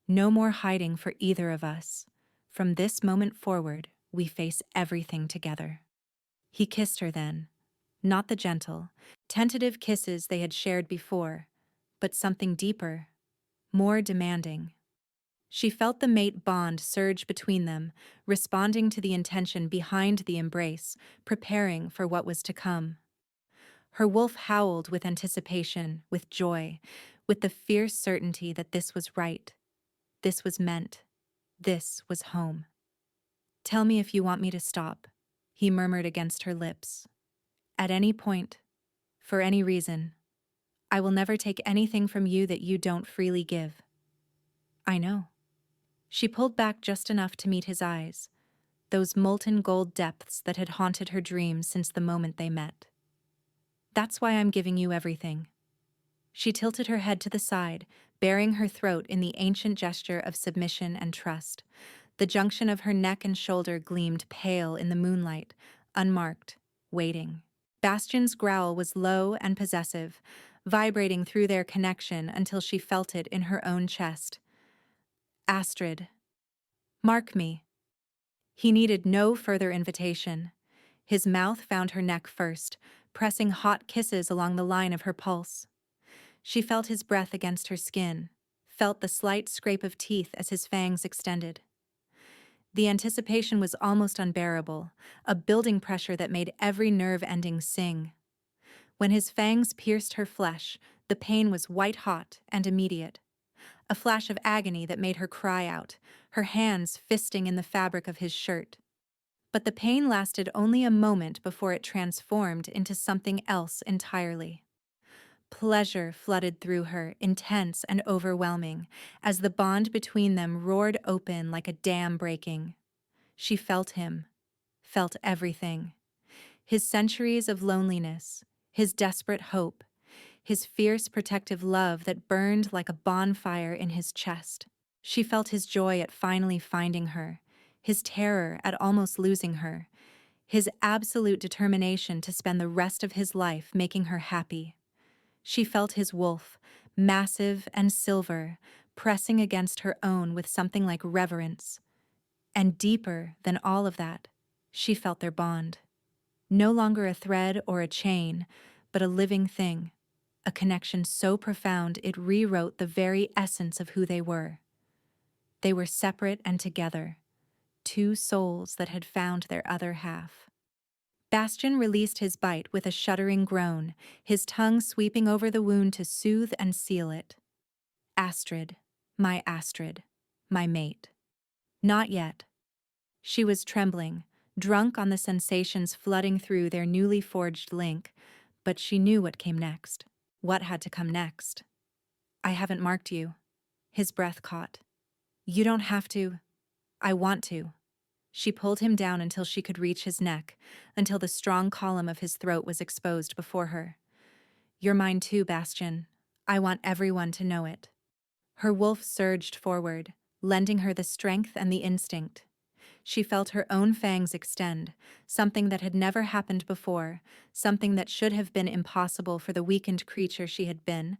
No more hiding for either of us. From this moment forward, we face everything together. He kissed her then, not the gentle, tentative kisses they had shared before, but something deeper, more demanding. She felt the mate bond surge between them, responding to the intention behind the embrace, preparing for what was to come. Her wolf howled with anticipation, with joy, with the fierce certainty that this was right, this was meant, this was home. Tell me if you want me to stop, he murmured against her lips. At any point, for any reason, I will never take anything from you that you don't freely give. I know. She pulled back just enough to meet his eyes, those molten gold depths that had haunted her dreams since the moment they met. That's why I'm giving you everything. She tilted her head to the side, baring her throat in the ancient gesture of submission and trust. The junction of her neck and shoulder gleamed pale in the moonlight, unmarked, waiting. Bastion's growl was low and possessive, vibrating through their connection until she felt it in her own chest. Astrid. Mark me. He needed no further invitation. His mouth found her neck first, pressing hot kisses along the line of her pulse. She felt his breath against her skin, felt the slight scrape of teeth as his fangs extended. The anticipation was almost unbearable, a building pressure that made every nerve ending sing. When his fangs pierced her flesh, the pain was white-hot and immediate. A flash of agony that made her cry out, her hands fisting in the fabric of his shirt. But the pain lasted only a moment before it transformed into something else entirely. Pleasure flooded through her, intense and overwhelming, as the bond between them roared open like a dam breaking. She felt him, felt everything. His centuries of loneliness, his desperate hope, his fierce protective love that burned like a bonfire in his chest. She felt his joy at finally finding her, his terror at almost losing her, his absolute determination to spend the rest of his life making her happy. She felt his wolf, massive and silver, pressing against her own with something like reverence. And deeper than all of that, she felt their bond. No longer a thread or a chain, but a living thing, a connection so profound it rewrote the very essence of who they were. They were separate and together, two souls that had found their other half. Bastion released his bite with a shuddering groan, his tongue sweeping over the wound to soothe and seal it. Astrid, my mate. Not yet. She was trembling, drunk on the sensations flooding through their newly forged link, but she knew what came next. What had to come next? I haven't marked you. His breath caught. You don't have to. I want to. She pulled him down until she could reach his neck, until the strong column of his throat was exposed before her. You're mine too, Bastion. I want everyone to know it. Her wolf surged forward, lending her the strength and the instinct. She felt her own fangs extend, something that had never happened before, something that should have been impossible for the weakened creature she had been,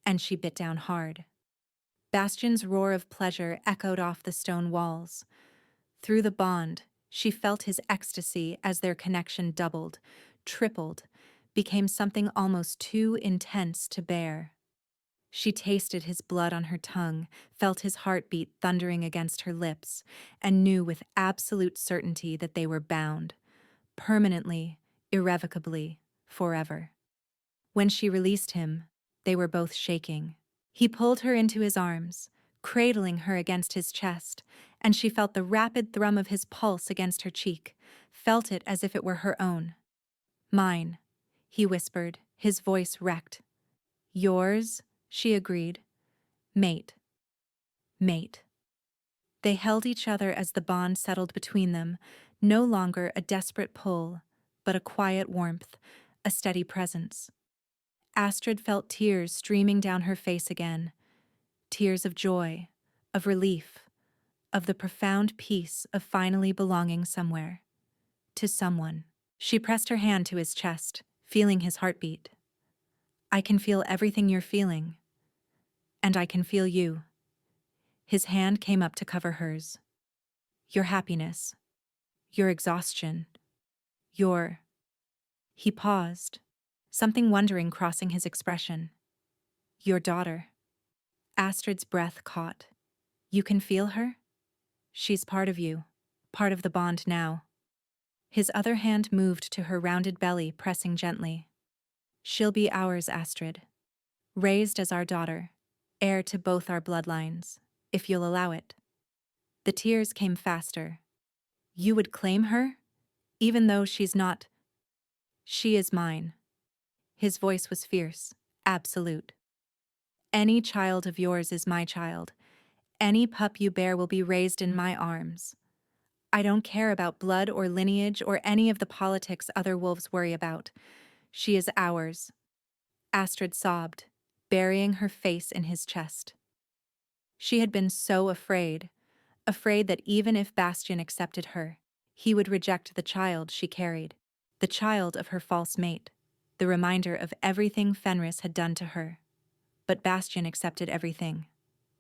and she bit down hard. Bastion's roar of pleasure echoed off the stone walls. Through the bond, she felt his ecstasy as their connection doubled, tripled, became something almost too intense to bear. She tasted his blood on her tongue, felt his heartbeat thundering against her lips, and knew with absolute certainty that they were bound, permanently, irrevocably, forever. When she released him, they were both shaking. He pulled her into his arms, cradling her against his chest, and she felt the rapid thrum of his pulse against her cheek, felt it as if it were her own. Mine, he whispered, his voice wrecked. Yours, she agreed. Mate. Mate. They held each other as the bond settled between them, no longer a desperate pull, but a quiet warmth, a steady presence. Astrid felt tears streaming down her face again, tears of joy, of relief, of the profound peace of finally belonging somewhere, to someone. She pressed her hand to his chest, feeling his heartbeat. I can feel everything you're feeling, and I can feel you. His hand came up to cover hers. Your happiness, your exhaustion, your... He paused, something wondering crossing his expression. Your daughter. Astrid's breath caught. You can feel her? She's part of you, part of the bond now. His other hand moved to her rounded belly, pressing gently. She'll be ours, Astrid. Raised as our daughter, heir to both our bloodlines, if you'll allow it. The tears came faster. You would claim her? Even though she's not... She is mine. His voice was fierce, absolute. Any child of yours is my child. Any pup you bear will be raised in my arms. I don't care about blood or lineage or any of the politics other wolves worry about. She is ours. Astrid sobbed, burying her face in his chest. She had been so afraid that even if Bastian accepted her, he would reject the child she carried, the child of her false mate, the reminder of everything Fenris had done to her. But Bastian accepted everything,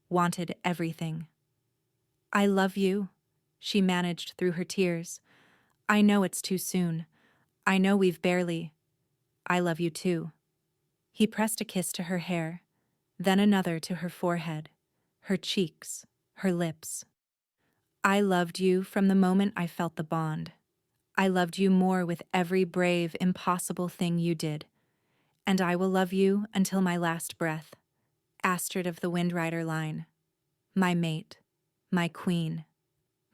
wanted everything. I love you, she managed through her tears. I know it's too soon. I know we've barely... I love you too. He pressed a kiss to her hair, then another to her forehead, her cheeks, her lips. I loved you from the moment I felt the bond. I loved you more with every brave, impossible thing you did. And I will love you until my last breath. Astrid of the Windrider line. My mate, my queen,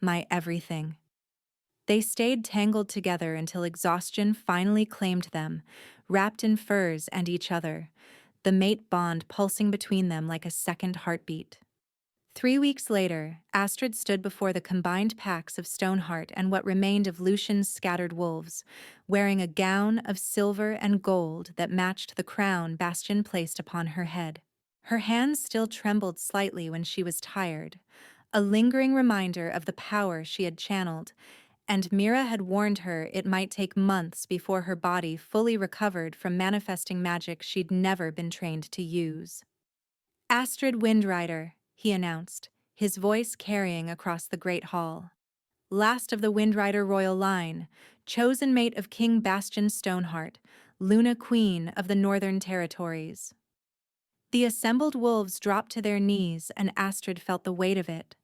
my everything. They stayed tangled together until exhaustion finally claimed them, wrapped in furs and each other, the mate bond pulsing between them like a second heartbeat. 3 weeks later, Astrid stood before the combined packs of Stoneheart and what remained of Lucian's scattered wolves, wearing a gown of silver and gold that matched the crown Bastian placed upon her head. Her hands still trembled slightly when she was tired, a lingering reminder of the power she had channeled, and Mira had warned her it might take months before her body fully recovered from manifesting magic she'd never been trained to use. Astrid Windrider, he announced, his voice carrying across the great hall. Last of the Windrider royal line, chosen mate of King Bastian Stoneheart, Luna Queen of the Northern Territories. The assembled wolves dropped to their knees, and Astrid felt the weight of it,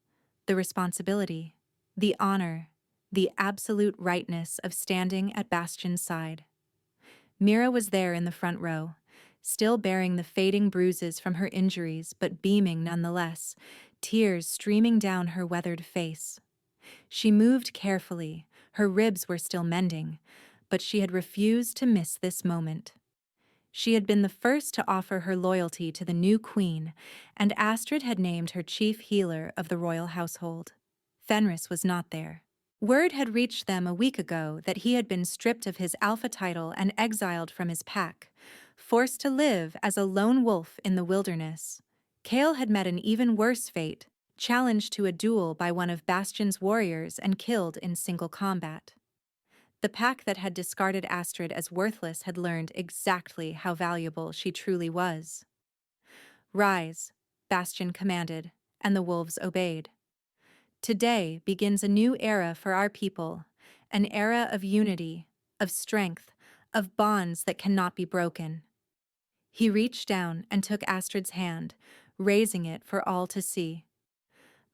the responsibility, the honor, the absolute rightness of standing at Bastian's side. Mira was there in the front row, still bearing the fading bruises from her injuries but beaming nonetheless, tears streaming down her weathered face. She moved carefully, her ribs were still mending, but she had refused to miss this moment. She had been the first to offer her loyalty to the new queen, and Astrid had named her chief healer of the royal household. Fenris was not there. Word had reached them a week ago that he had been stripped of his alpha title and exiled from his pack, forced to live as a lone wolf in the wilderness. Kale had met an even worse fate, challenged to a duel by one of Bastian's warriors and killed in single combat. The pack that had discarded Astrid as worthless had learned exactly how valuable she truly was. Rise, Bastian commanded, and the wolves obeyed. Today begins a new era for our people, an era of unity, of strength, of bonds that cannot be broken. He reached down and took Astrid's hand, raising it for all to see.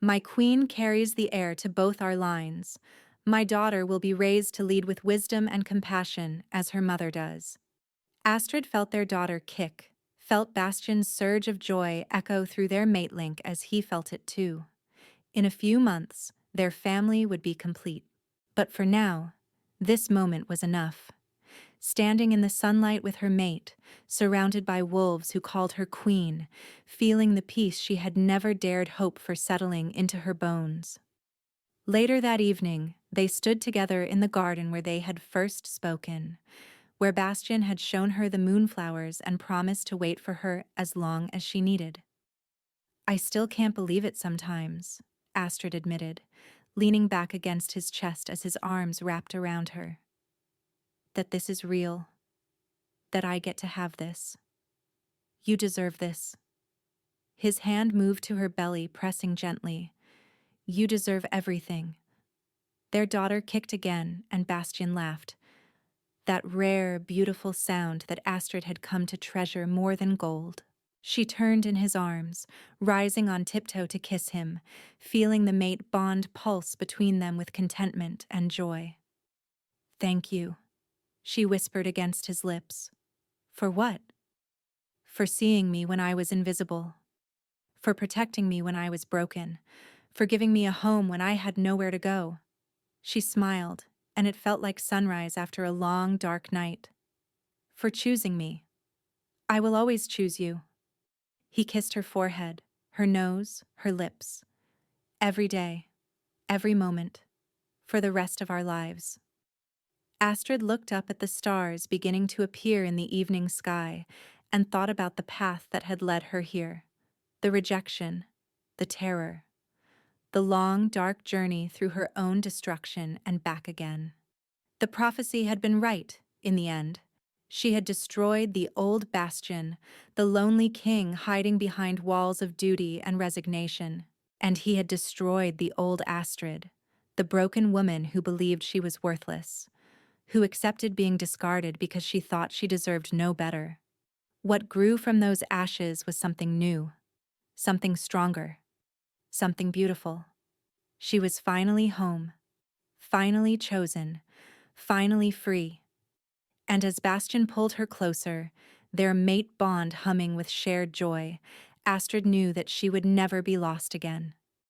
My queen carries the heir to both our lines. My daughter will be raised to lead with wisdom and compassion, as her mother does. Astrid felt their daughter kick, felt Bastian's surge of joy echo through their mate link as he felt it too. In a few months, their family would be complete. But for now, this moment was enough. Standing in the sunlight with her mate, surrounded by wolves who called her queen, feeling the peace she had never dared hope for settling into her bones. Later that evening, they stood together in the garden where they had first spoken, where Bastian had shown her the moonflowers and promised to wait for her as long as she needed. I still can't believe it sometimes, Astrid admitted, leaning back against his chest as his arms wrapped around her. That this is real. That I get to have this. You deserve this. His hand moved to her belly, pressing gently. You deserve everything. Their daughter kicked again, and Bastian laughed. That rare, beautiful sound that Astrid had come to treasure more than gold. She turned in his arms, rising on tiptoe to kiss him, feeling the mate bond pulse between them with contentment and joy. Thank you, she whispered against his lips. For what? For seeing me when I was invisible. For protecting me when I was broken. For giving me a home when I had nowhere to go. She smiled, and it felt like sunrise after a long, dark night. For choosing me. I will always choose you. He kissed her forehead, her nose, her lips. Every day, every moment, for the rest of our lives. Astrid looked up at the stars beginning to appear in the evening sky and thought about the path that had led her here. The rejection, the terror, the long, dark journey through her own destruction and back again. The prophecy had been right, in the end. She had destroyed the old Bastian, the lonely king hiding behind walls of duty and resignation. And he had destroyed the old Astrid, the broken woman who believed she was worthless, who accepted being discarded because she thought she deserved no better. What grew from those ashes was something new, something stronger, something beautiful. She was finally home, finally chosen, finally free. And as Bastian pulled her closer, their mate bond humming with shared joy, Astrid knew that she would never be lost again.